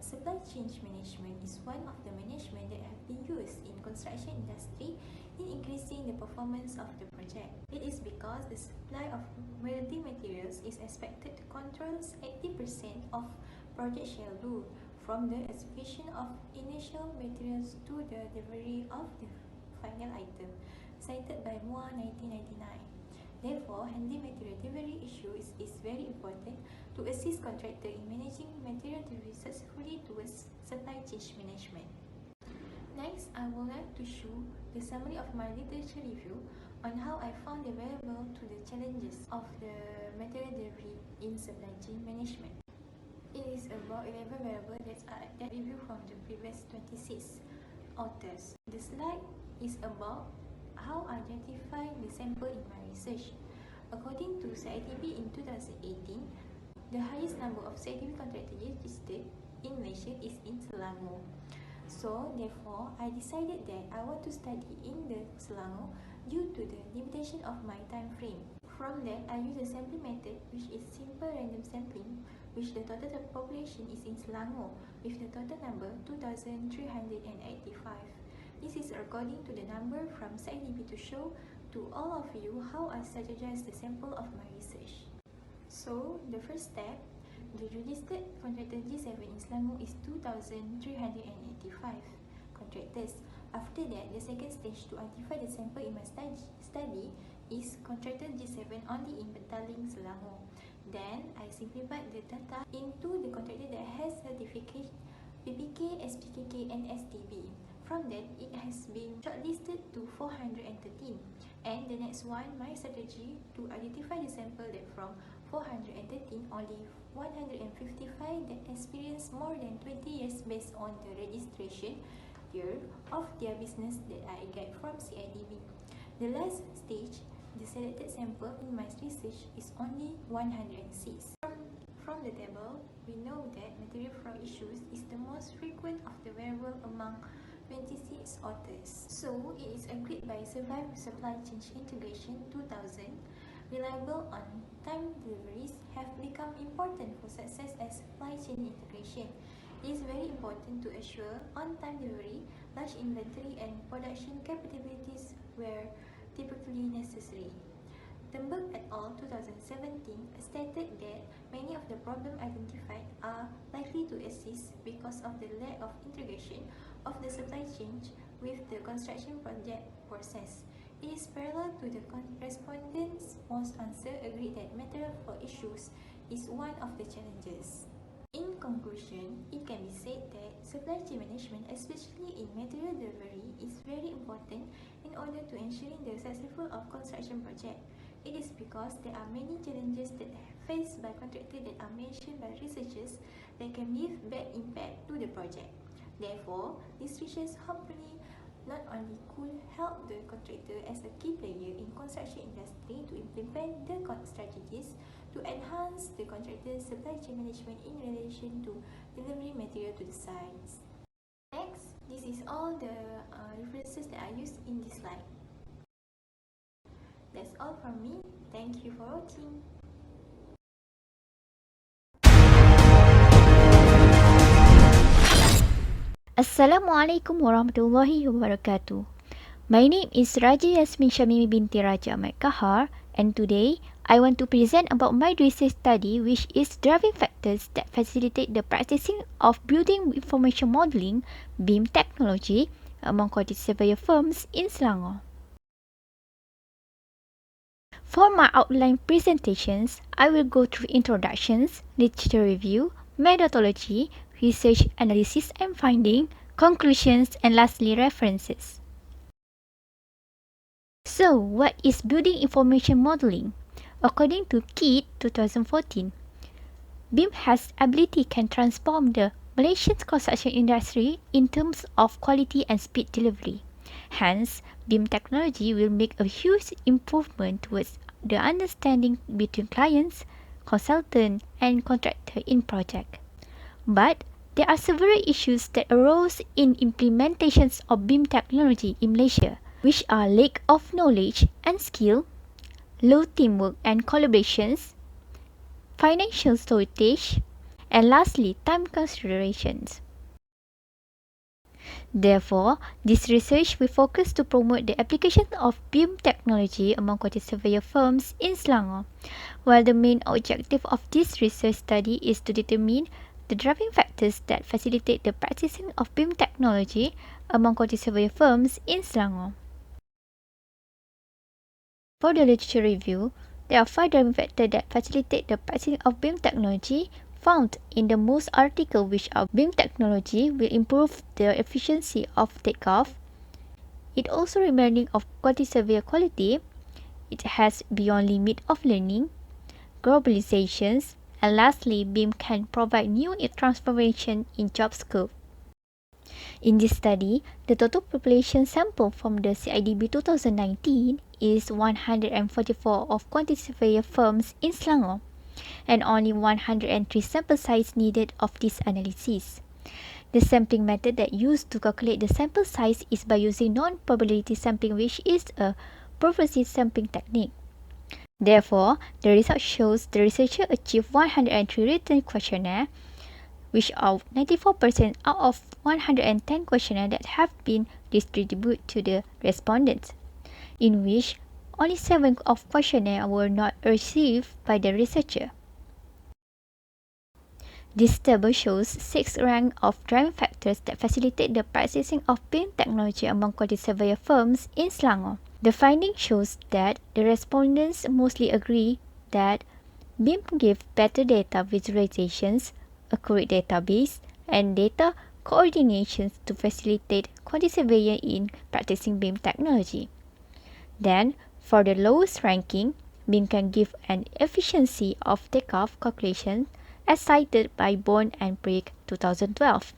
Supply chain management is one of the management that have been used in construction industry in increasing the performance of the project. It is because the supply of building materials is expected to control 80% of project schedule from the execution of initial materials to the delivery of the final item, cited by MUA 1999. Therefore, handy material delivery issue is very important to assist contractor in managing material delivery successfully towards supply chain management. Next, I would like to show the summary of my literature review on how I found the variable to the challenges of the material delivery in supply chain management. It is about 11 variables that review from the previous 26 authors. The slide is about how I identify the sample in my research. According to CITB in 2018, the highest number of CITB contractors registered in Malaysia is in Selangor. So, therefore, I decided that I want to study in the Selangor due to the limitation of my time frame. From that, I use a sampling method, which is simple random sampling, which the total population is in Selangor, with the total number 2,385. This is according to the number from CITB to show to all of you how I strategize the sample of my research. So, the first step, the registered contractor G7 in Selangor is 2,385 contractors. After that, the second stage to identify the sample in my study is contractor G7 only in Petaling, Selangor. Then, I simplified the data into the contractor that has certificate PPK, SPKK, and STB. From that, it has been shortlisted to 413. And the next one, my strategy to identify the sample that from 413, only 155 that experience more than 20 years based on the registration year of their business that I get from CITB. The last stage, the selected sample in my research is only 106. From the table, we know that material flow issues is the most frequent of the variable among 26 authors. So, it is agreed by Surveyor Supply Chain Integration 2000, reliable on-time deliveries have become important for success as supply chain integration. It is very important to assure on-time delivery, large inventory, and production capabilities where typically necessary. Thunberg et al. 2017 stated that many of the problems identified are likely to exist because of the lack of integration of the supply chain with the construction project process. It is parallel to the respondents' most answer agreed that material flow issues is one of the challenges. In conclusion, it can be said that supply chain management, especially in material delivery, is very important in order to ensuring the successful of construction project. It is because there are many challenges that are faced by contractors that are mentioned by researchers that can give bad impact to the project. Therefore, these research hopefully not only could help the contractor as a key player in construction industry to implement the strategies to enhance the contractor's supply chain management in relation to delivering material to the sites. Next, this is all the references that I used in this slide. That's all from me. Thank you for watching. Assalamualaikum warahmatullahi wabarakatuh. My name is Raja Yasmin Shamimi binti Raja Ahmad Kahar, and today I want to present about my research study, which is driving factors that facilitate the practicing of building information modeling (BIM) technology among quantity surveyor firms in Selangor. For my outline presentations, I will go through introductions, literature review, methodology, research analysis and finding, conclusions, and lastly references. So, what is building information modeling? According to KIT 2014, BIM has ability can transform the Malaysian construction industry in terms of quality and speed delivery. Hence, BIM technology will make a huge improvement towards the understanding between clients, consultant, and contractor in project. But there are several issues that arose in implementations of BIM technology in Malaysia, which are lack of knowledge and skill, low teamwork and collaborations, financial shortage, and lastly, time considerations. Therefore, this research will focus to promote the application of BIM technology among quantity surveyor firms in Selangor, while the main objective of this research study is to determine the driving factors that facilitate the practicing of BIM technology among quantity surveyor firms in Selangor. For the literature review, there are 5 driving factors that facilitate the practicing of BIM technology found in the most article, which are BIM technology will improve the efficiency of takeoff. It also remaining of quantity surveyor quality. It has beyond limit of learning, globalizations, and lastly, BIM can provide new transformation in job scope. In this study, the total population sample from the CIDB 2019 is 144 of quantity surveyor firms in Selangor, and only 103 sample size needed of this analysis. The sampling method that used to calculate the sample size is by using non-probability sampling, which is a progressive sampling technique. Therefore, the result shows the researcher achieved 103 written questionnaire, which are 94% out of 110 questionnaires that have been distributed to the respondents, in which only 7 of questionnaires were not received by the researcher. This table shows 6 ranks of driving factors that facilitate the practicing of BIM technology among quantity surveyor firms in Selangor. The finding shows that the respondents mostly agree that BIM gives better data visualizations, accurate database, and data coordinations to facilitate quantity surveyor in practicing BIM technology. Then, for the lowest ranking, BIM can give an efficiency of takeoff calculation as cited by Bone and Prick 2012.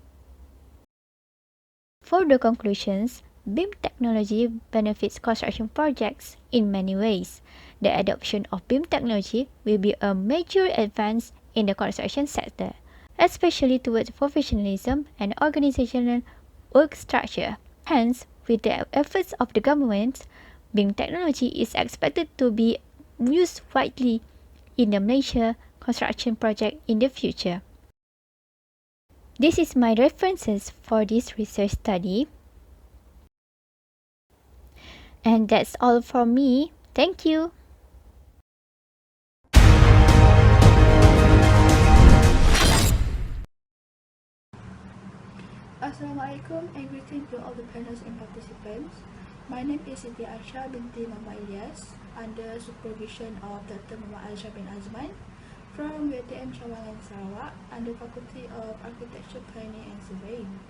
For the conclusions, BIM technology benefits construction projects in many ways. The adoption of BIM technology will be a major advance in the construction sector, especially towards professionalism and organizational work structure. Hence, with the efforts of the government, BIM technology is expected to be used widely in the Malaysia construction project in the future. This is my references for this research study. And that's all from me. Thank you. Assalamualaikum and greetings to all the panelists and participants. My name is Siti Arsha binti Muhammad Ilyas under supervision of Dr. Muhammad Azhar bin Azman. from UiTM Sarawak under Faculty of Architecture, Planning and Surveying.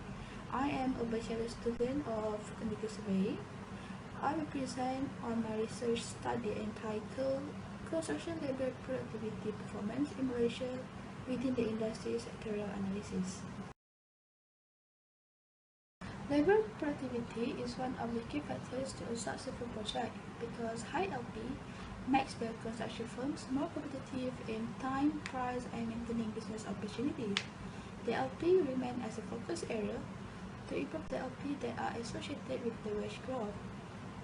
I am a bachelor student of Technical Surveying. I will present on my research study entitled Construction Labour Productivity Performance in Malaysia within the Industry Sectorial Analysis. Labour productivity is one of the key factors to a successful project because high LP makes the construction firms more competitive in time, price, and maintaining business opportunities. The LP remains as a focus area to improve the LP that are associated with the wage growth.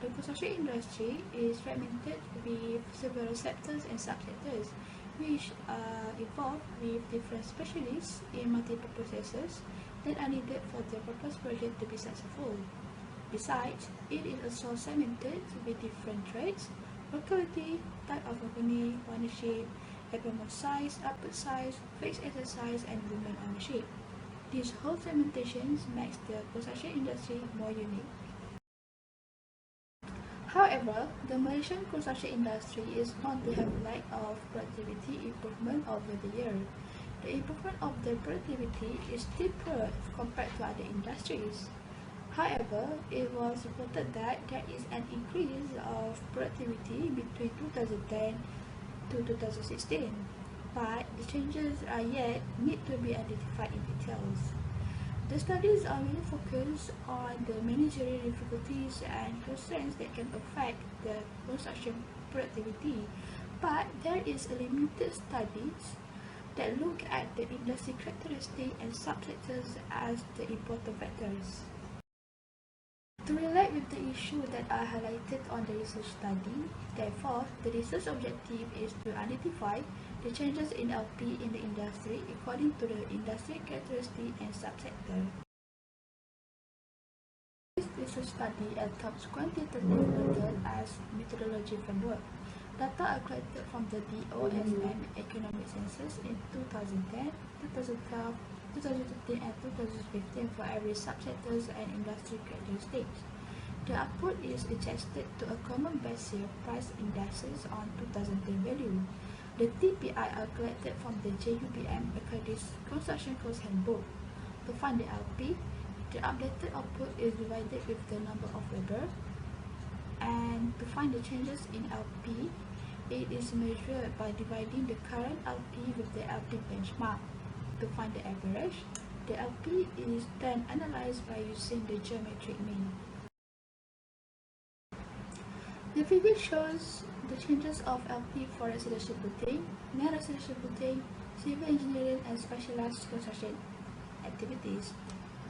The construction industry is fragmented with several sectors and subsectors, which are involved with different specialists in multiple processes that are needed for the proposed project to be successful. Besides, it is also segmented with different trades, locality, type of company, ownership, employment size, output size, fixed asset size, and women ownership. This whole segmentation makes the construction industry more unique. However, the Malaysian construction industry is known to have lack of productivity improvement over the year. The improvement of the productivity is still poor compared to other industries. However, it was reported that there is an increase of productivity between 2010 to 2016, but the changes are yet need to be identified in details. The studies are really focused on the managerial difficulties and constraints that can affect the construction productivity, but there is a limited studies that look at the industry characteristics and subsectors as the important factors. To relate with the issue that are highlighted on the research study, therefore, the research objective is to identify the changes in LP in the industry according to the industry characteristic and subsector. This research study adopts quantitative method as methodology framework. Data are collected from the DOSM economic census in 2010, 2012, 2013 and 2015 for every subsectors and industry characteristics. The output is adjusted to a common base year price indices on 2010 value. The TPI are collected from the JUBM Accredited Construction Cost Handbook. To find the LP, the updated output is divided with the number of labor, and to find the changes in LP, it is measured by dividing the current LP with the LP benchmark. To find the average, the LP is then analyzed by using the geometric mean. The figure shows the changes of LP for residential building, non-residential building, civil engineering and specialized construction activities.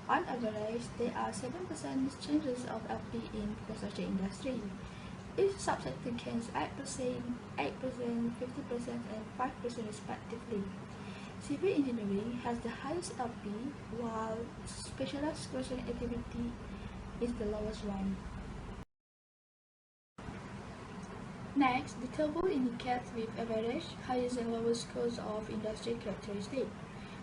On average, there are 7% changes of LP in construction industry. Each subsector gains 8%, 8%, 50% and 5% respectively. Civil engineering has the highest LP, while specialized construction activity is the lowest one. Next, the table indicates with average, highest and lowest scores of industry characteristics.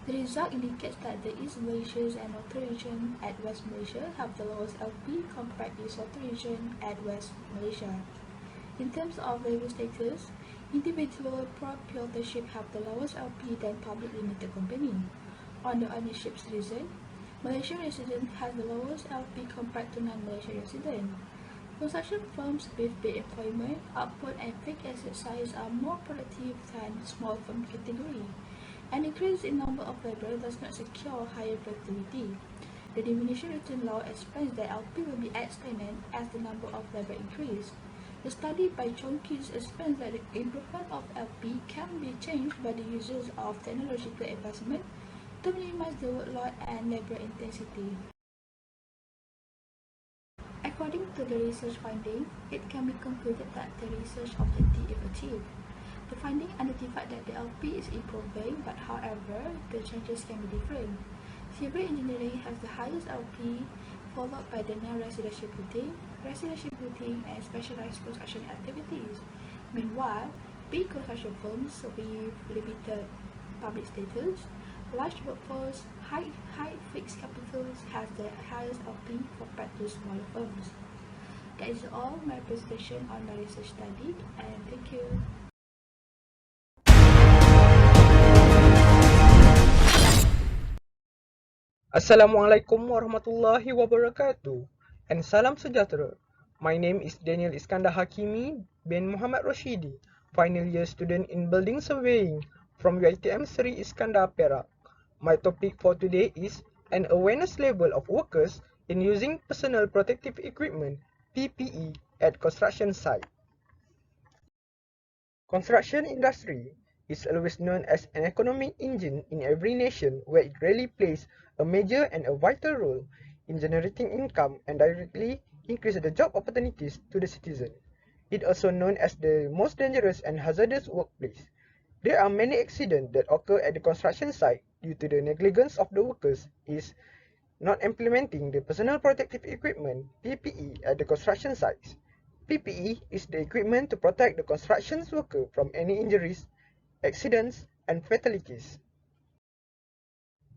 The result indicates that the East Malaysia and Northern region at West Malaysia have the lowest LP compared to Southern region at West Malaysia. In terms of labor status, individual proprietorship have the lowest LP than public limited company. On the ownership reason, Malaysian resident has the lowest LP compared to non-Malaysian resident. Construction firms with big employment, output and fixed asset size are more productive than small firm category. An increase in number of labor does not secure higher productivity. The diminishing return law explains that LP will be stagnant as the number of labor increase. The study by Jonkins explains that the improvement of LP can be changed by the uses of technological advancement to minimize the workload and labor intensity. According to the research finding, it can be concluded that the research objective is achieved. The finding identified that the LP is improving, but however, the changes can be different. Civil engineering has the highest LP, followed by the non-residential building, residential building, and specialized construction activities. Meanwhile, big construction firms with limited public status, large workforce, high fixed capitals has the highest LP compared to smaller firms. That is all my presentation on my research study, and thank you. Assalamualaikum warahmatullahi wabarakatuh and salam sejahtera. My name is Daniel Iskandar Hakimi bin Muhammad Rashidi, final year student in Building Surveying from UiTM Seri Iskandar Perak. My topic for today is an awareness level of workers in using personal protective equipment (PPE) at construction site. Construction industry is always known as an economic engine in every nation where it really plays a major and a vital role in generating income and directly increase the job opportunities to the citizen. It also known as the most dangerous and hazardous workplace. There are many accidents that occur at the construction site due to the negligence of the workers is not implementing the personal protective equipment (PPE) at the construction sites. PPE is the equipment to protect the construction worker from any injuries, accidents, and fatalities.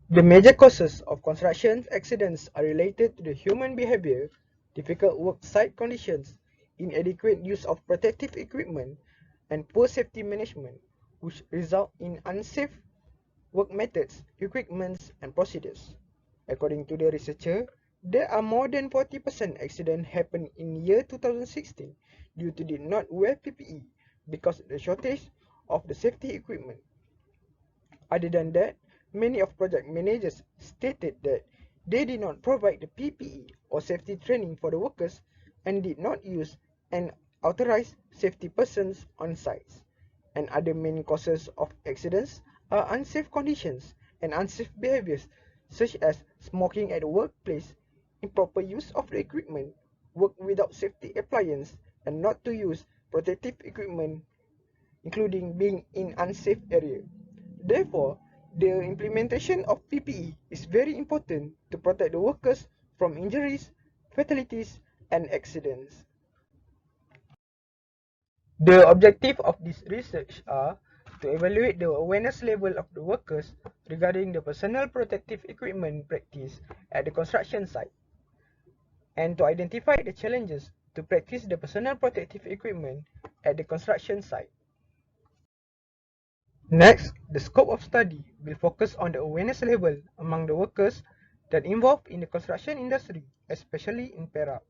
The major causes of construction accidents are related to the human behavior, difficult work site conditions, inadequate use of protective equipment, and poor safety management, which result in unsafe work methods, equipments, and procedures. According to the researcher, there are more than 40% accidents happen in year 2016 due to did not wear PPE because of the shortage of the safety equipment. Other than that, many of project managers stated that they did not provide the PPE or safety training for the workers and did not use and authorize safety persons on sites. And other main causes of accidents are unsafe conditions and unsafe behaviors such as smoking at the workplace, improper use of the equipment, work without safety appliance, and not to use protective equipment, including being in unsafe area. Therefore, the implementation of PPE is very important to protect the workers from injuries, fatalities, and accidents. The objective of this research are to evaluate the awareness level of the workers regarding the personal protective equipment practice at the construction site, and to identify the challenges to practice the personal protective equipment at the construction site. Next, the scope of study will focus on the awareness level among the workers that involved in the construction industry, especially in Perak.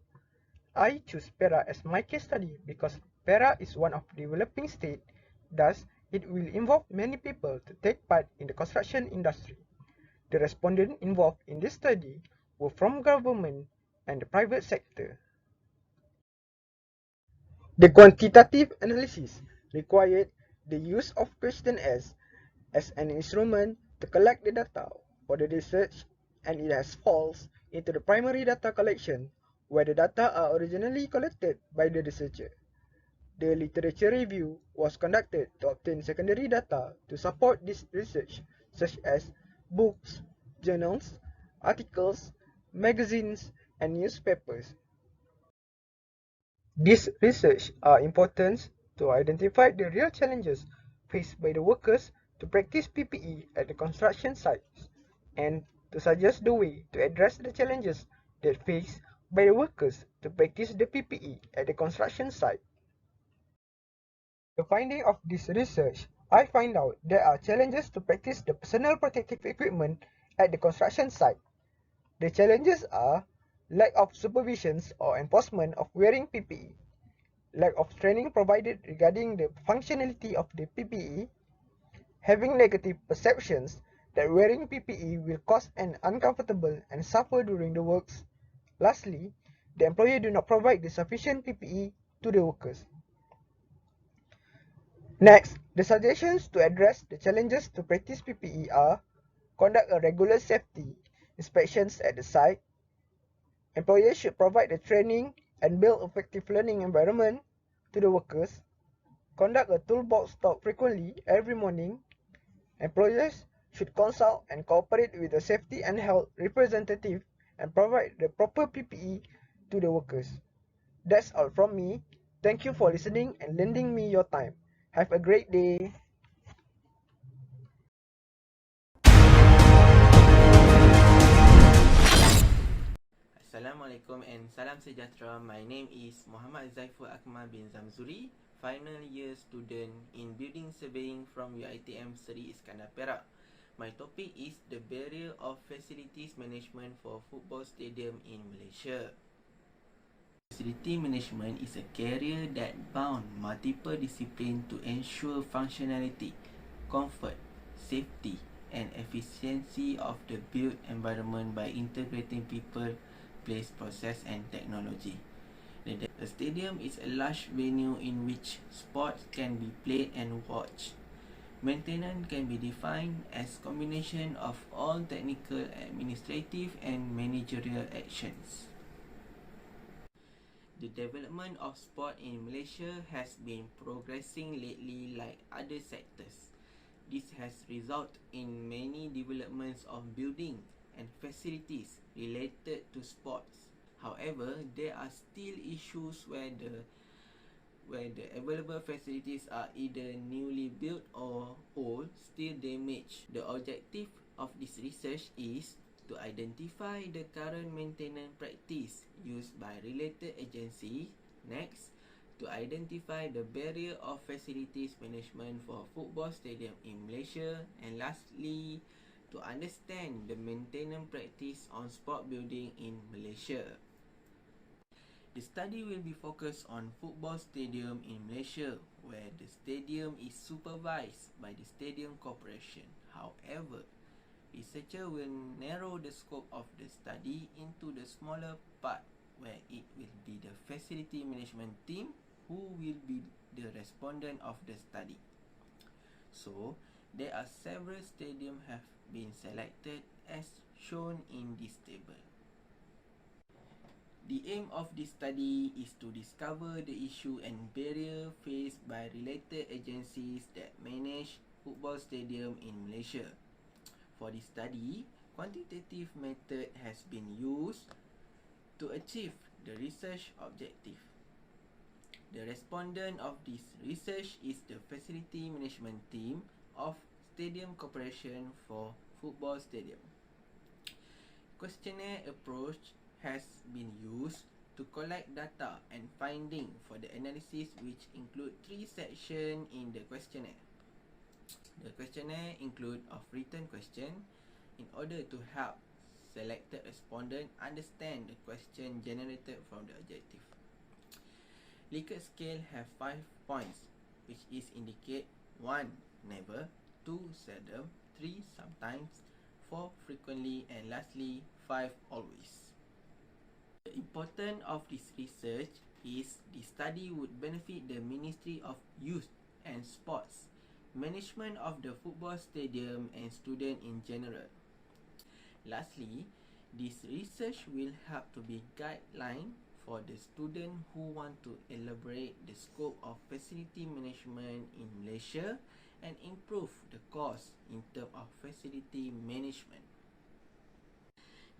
I choose Perak as my case study because Perak is one of developing state, thus it will involve many people to take part in the construction industry. The respondents involved in this study were from government and the private sector. The quantitative analysis required the use of questionnaires as an instrument to collect the data for the research, and it has falls into the primary data collection where the data are originally collected by the researcher. The literature review was conducted to obtain secondary data to support this research, such as books, journals, articles, magazines, and newspapers. These research are important to identify the real challenges faced by the workers to practice PPE at the construction sites and to suggest the way to address the challenges that faced by the workers to practice the PPE at the construction site. The finding of this research, I find out there are challenges to practice the personal protective equipment at the construction site. The challenges are lack of supervision or enforcement of wearing PPE, lack of training provided regarding the functionality of the PPE, having negative perceptions that wearing PPE will cause an uncomfortable and suffer during the works. Lastly, the employer do not provide the sufficient PPE to the workers. Next, the suggestions to address the challenges to practice PPE are conduct a regular safety inspections at the site. Employers should provide the training and build effective learning environment to the workers. Conduct a toolbox talk frequently every morning. Employers should consult and cooperate with the safety and health representative and provide the proper PPE to the workers. That's all from me. Thank you for listening and lending me your time. Have a great day. Assalamualaikum and salam sejahtera. My name is Muhammad Zaiful Akmal bin Zamzuri, final year student in Building Surveying from UiTM Seri Iskandar Perak. My topic is the barrier of facilities management for football stadium in Malaysia. Facility management is a career that bound multiple disciplines to ensure functionality, comfort, safety, and efficiency of the built environment by integrating people, place, process, and technology. A stadium is a large venue in which sports can be played and watched. Maintenance can be defined as combination of all technical, administrative, and managerial actions. The development of sport in Malaysia has been progressing lately like other sectors. This has resulted in many developments of buildings and facilities related to sports. However, there are still issues where the available facilities are either newly built or old, still damaged. The objective of this research is to identify the current maintenance practice used by related agencies. Next, to identify the barrier of facilities management for football stadium in Malaysia. And lastly, to understand the maintenance practice on sport building in Malaysia. The study will be focused on football stadium in Malaysia, where the stadium is supervised by the Stadium Corporation. However, researcher will narrow the scope of the study into the smaller part, where it will be the facility management team who will be the respondent of the study. So, there are several stadiums have been selected as shown in this table. The aim of this study is to discover the issue and barrier faced by related agencies that manage football stadium in Malaysia. For this study, quantitative method has been used to achieve the research objective. The respondent of this research is the Facility Management Team of Stadium Corporation for Football Stadium. Questionnaire approach has been used to collect data and finding for the analysis, which include 3 sections in the questionnaire. The questionnaire include of written question in order to help selected respondent understand the question generated from the objective. Likert scale have 5 points, which is indicate 1 never, 2 seldom, 3 sometimes, 4 frequently, and lastly 5 always. The importance of this research is the study would benefit the Ministry of Youth and Sports, management of the football stadium, and students in general. Lastly, this research will help to be guideline for the student who want to elaborate the scope of facility management in Malaysia and improve the course in terms of facility management.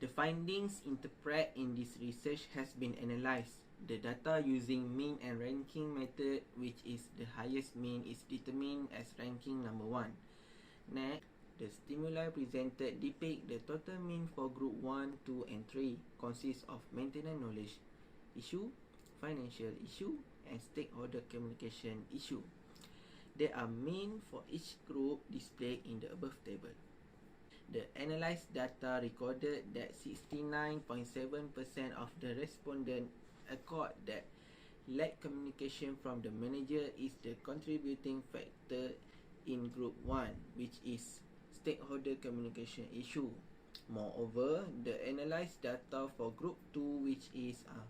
The findings interpreted in this research has been analysed. The data using mean and ranking method, which is the highest mean, is determined as ranking number 1. Next, the stimuli presented depict the total mean for group 1, 2, and 3 consists of maintenance knowledge issue, financial issue, and stakeholder communication issue. There are mean for each group displayed in the above table. The analyzed data recorded that 69.7% of the respondents accord that lack communication from the manager is the contributing factor in group 1, which is stakeholder communication issue. Moreover, the analyzed data for group 2, which is a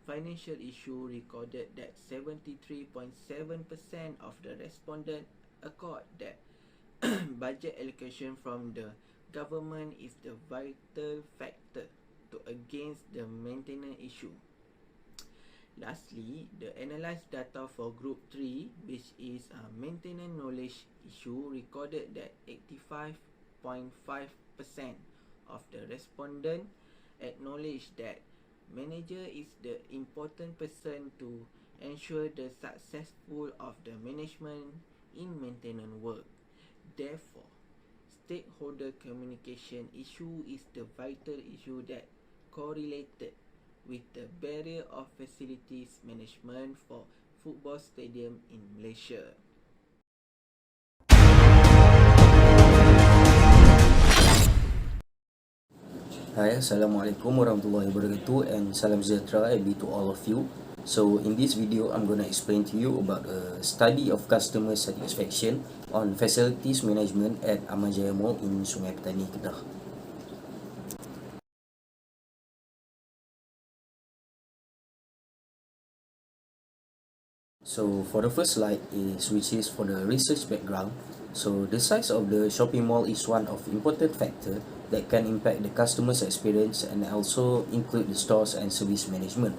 financial issue, recorded that 73.7% of the respondents accord that budget allocation from the government is the vital factor to against the maintenance issue. Lastly, the analyzed data for group 3, which is a maintenance knowledge issue, recorded that 85.5% of the respondents acknowledge that manager is the important person to ensure the successful of the management in maintenance work. Therefore, stakeholder communication issue is the vital issue that correlated with the barrier of facilities management for football stadium in Malaysia. Hi, Assalamualaikum warahmatullahi wabarakatuh, and salam sejahtera be to all of you. So in this video, I'm going to explain to you about a study of customer satisfaction on facilities management at Amanjaya Mall in Sungai Petani, Kedah. So for the first slide which is for the research background. So the size of the shopping mall is one of important factor that can impact the customer's experience and also include the stores and service management.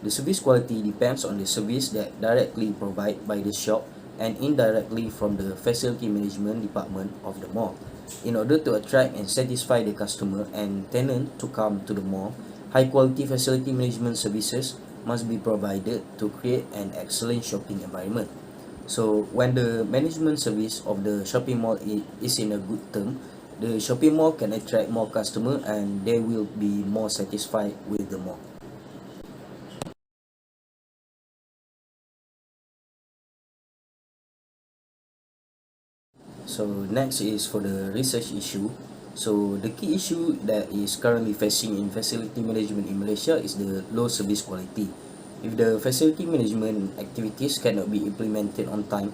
The service quality depends on the service that directly provided by the shop and indirectly from the facility management department of the mall. In order to attract and satisfy the customer and tenant to come to the mall, high quality facility management services must be provided to create an excellent shopping environment. So when the management service of the shopping mall is in a good term, the shopping mall can attract more customer and they will be more satisfied with the mall. So next is for the research issue. So the key issue that is currently facing in facility management in Malaysia is the low service quality. If the facility management activities cannot be implemented on time,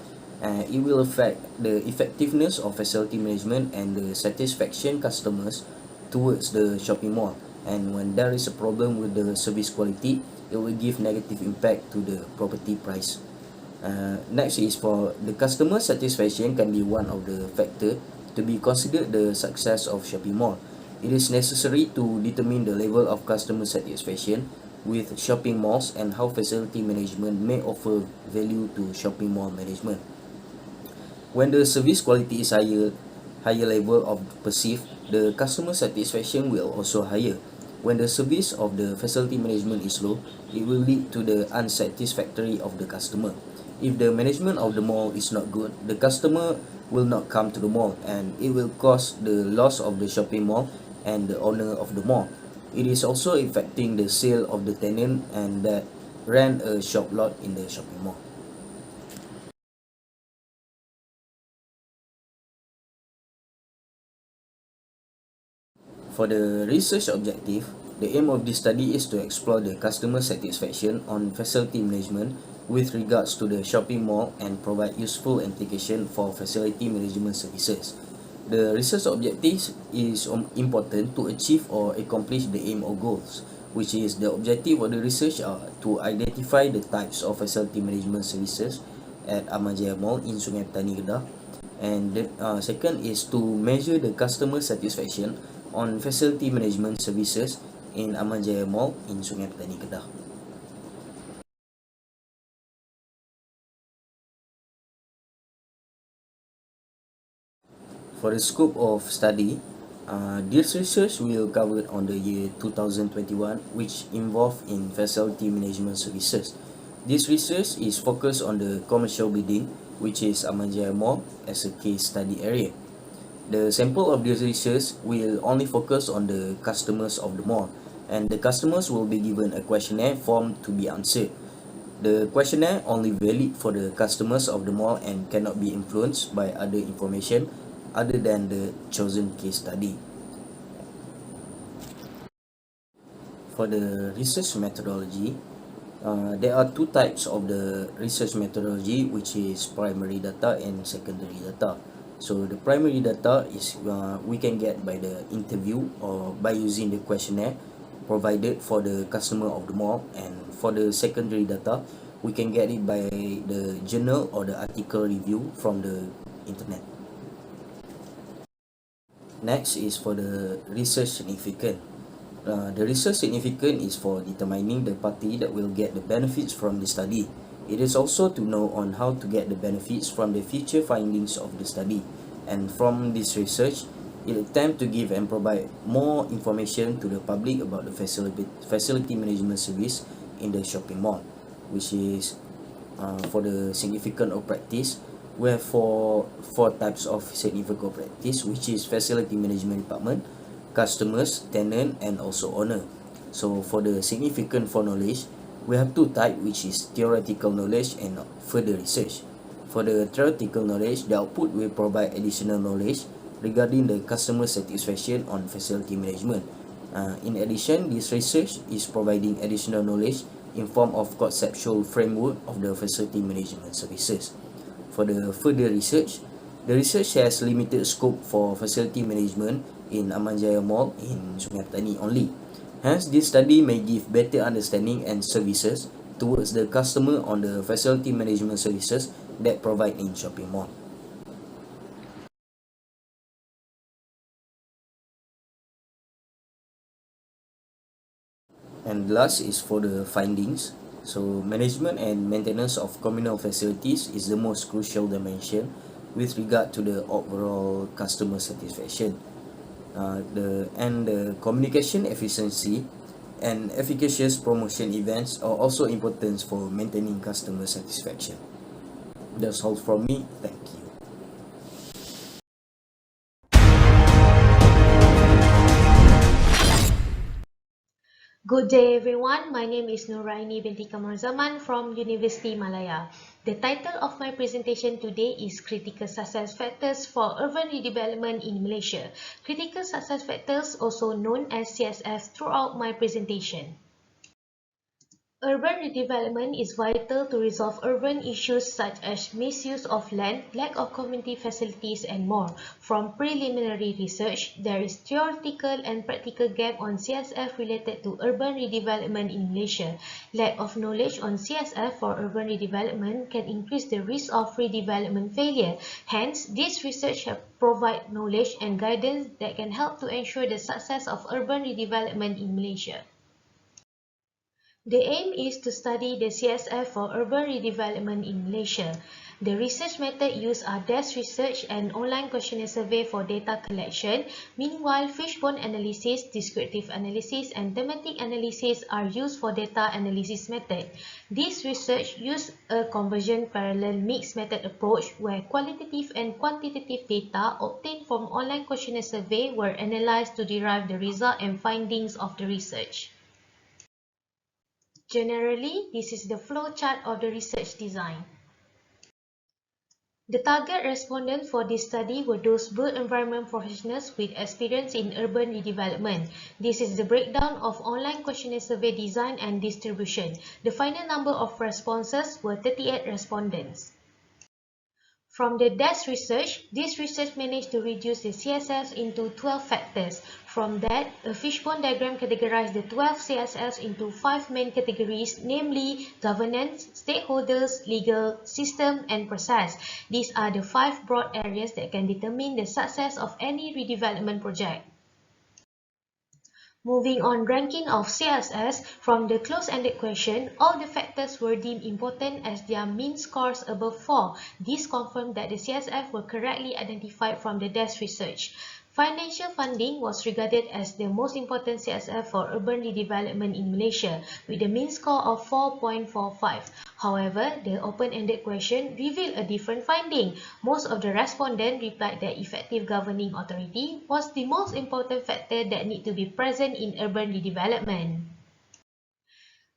it will affect the effectiveness of facility management and the satisfaction customers towards the shopping mall. And when there is a problem with the service quality, it will give negative impact to the property price. Next is for the customer satisfaction can be one of the factor to be considered the success of shopping mall. It is necessary to determine the level of customer satisfaction with shopping malls and how facility management may offer value to shopping mall management. When the service quality is higher level of perceived, the customer satisfaction will also higher. When the service of the facility management is low, it will lead to the unsatisfactory of the customer. If the management of the mall is not good, the customer will not come to the mall and it will cause the loss of the shopping mall and the owner of the mall. It is also affecting the sale of the tenant and that rent a shop lot in the shopping mall. For the research objective, the aim of this study is to explore the customer satisfaction on facility management with regards to the shopping mall and provide useful application for facility management services. The research objective is important to achieve or accomplish the aim or goals, which is the objective of the research to identify the types of facility management services at Amanjaya Mall in Sungai Petani, Kedah. And the second is to measure the customer satisfaction on facility management services in Amanjaya Mall in Sungai Petani, Kedah. For the scope of study, this research will cover on the year 2021, which involved in facility management services. This research is focused on the commercial building, which is Amanjaya Mall, as a case study area. The sample of this research will only focus on the customers of the mall, and the customers will be given a questionnaire form to be answered. The questionnaire only valid for the customers of the mall and cannot be influenced by other information other than the chosen case study. For the research methodology, there are two types of the research methodology, which is primary data and secondary data. So the primary data is we can get by the interview or by using the questionnaire provided for the customer of the mall, and for the secondary data we can get it by the journal or the article review from the internet. Next is for the research significance. The research significance is for determining the party that will get the benefits from the study. It is also to know on how to get the benefits from the future findings of the study. And from this research, it attempts to give and provide more information to the public about the facility management service in the shopping mall, which is for the significance of practice. We have four types of significant of practice, which is facility management department, customers, tenant, and also owner. So for the significant for knowledge, we have two types, which is theoretical knowledge and further research. For the theoretical knowledge, the output will provide additional knowledge regarding the customer satisfaction on facility management. In addition, this research is providing additional knowledge in form of conceptual framework of the facility management services. For the further research, the research has limited scope for facility management in Amanjaya Mall in Sungai Petani only. Hence, this study may give better understanding and services towards the customer on the facility management services that provide in shopping mall. And last is for the findings. So management and maintenance of communal facilities is the most crucial dimension with regard to the overall customer satisfaction. The communication efficiency and efficacious promotion events are also important for maintaining customer satisfaction. That's all from me. Thank you. Good day everyone, my name is Nuraini binti Kamarzaman from University Malaya. The title of my presentation today is Critical Success Factors for Urban Redevelopment in Malaysia. Critical Success Factors, also known as CSF, throughout my presentation. Urban redevelopment is vital to resolve urban issues such as misuse of land, lack of community facilities, and more. From preliminary research, there is theoretical and practical gap on CSF related to urban redevelopment in Malaysia. Lack of knowledge on CSF for urban redevelopment can increase the risk of redevelopment failure. Hence, this research have provide knowledge and guidance that can help to ensure the success of urban redevelopment in Malaysia. The aim is to study the CSF for urban redevelopment in Malaysia. The research method used are desk research and online questionnaire survey for data collection. Meanwhile, fishbone analysis, descriptive analysis, and thematic analysis are used for data analysis method. This research used a conversion parallel mixed method approach where qualitative and quantitative data obtained from online questionnaire survey were analyzed to derive the result and findings of the research. Generally, this is the flowchart of the research design. The target respondents for this study were those built environment professionals with experience in urban redevelopment. This is the breakdown of online questionnaire survey design and distribution. The final number of responses were 38 respondents. From the desk research, this research managed to reduce the CSFs into 12 factors. From that, a fishbone diagram categorized the 12 CSFs into 5 main categories, namely governance, stakeholders, legal, system, and process. These are the 5 broad areas that can determine the success of any redevelopment project. Moving on, ranking of CSS, from the close-ended question, all the factors were deemed important as their mean scores above 4. This confirmed that the CSF were correctly identified from the desk research. Financial funding was regarded as the most important CSF for urban redevelopment in Malaysia, with a mean score of 4.45. However, the open-ended question revealed a different finding. Most of the respondents replied that effective governing authority was the most important factor that need to be present in urban redevelopment.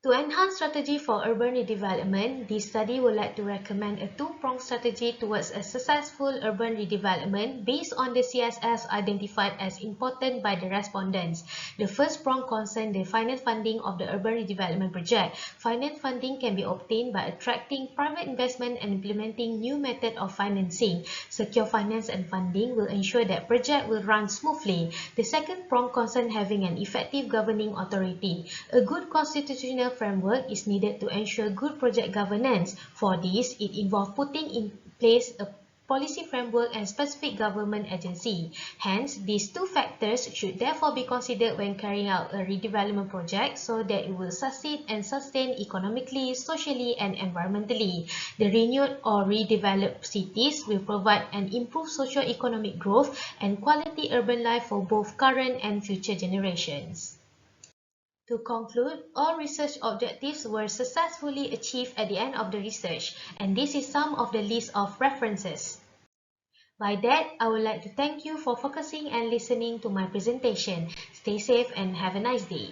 To enhance strategy for urban redevelopment, this study would like to recommend a two-pronged strategy towards a successful urban redevelopment based on the CSS identified as important by the respondents. The first prong concerns the finance funding of the urban redevelopment project. Finance funding can be obtained by attracting private investment and implementing new method of financing. Secure finance and funding will ensure that project will run smoothly. The second prong concerns having an effective governing authority. A good constitutional framework is needed to ensure good project governance. For this, it involves putting in place a policy framework and specific government agency. Hence, these two factors should therefore be considered when carrying out a redevelopment project so that it will succeed and sustain economically, socially, and environmentally. The renewed or redeveloped cities will provide an improved socio-economic growth and quality urban life for both current and future generations. To conclude, all research objectives were successfully achieved at the end of the research, and this is some of the list of references. By that, I would like to thank you for focusing and listening to my presentation. Stay safe and have a nice day.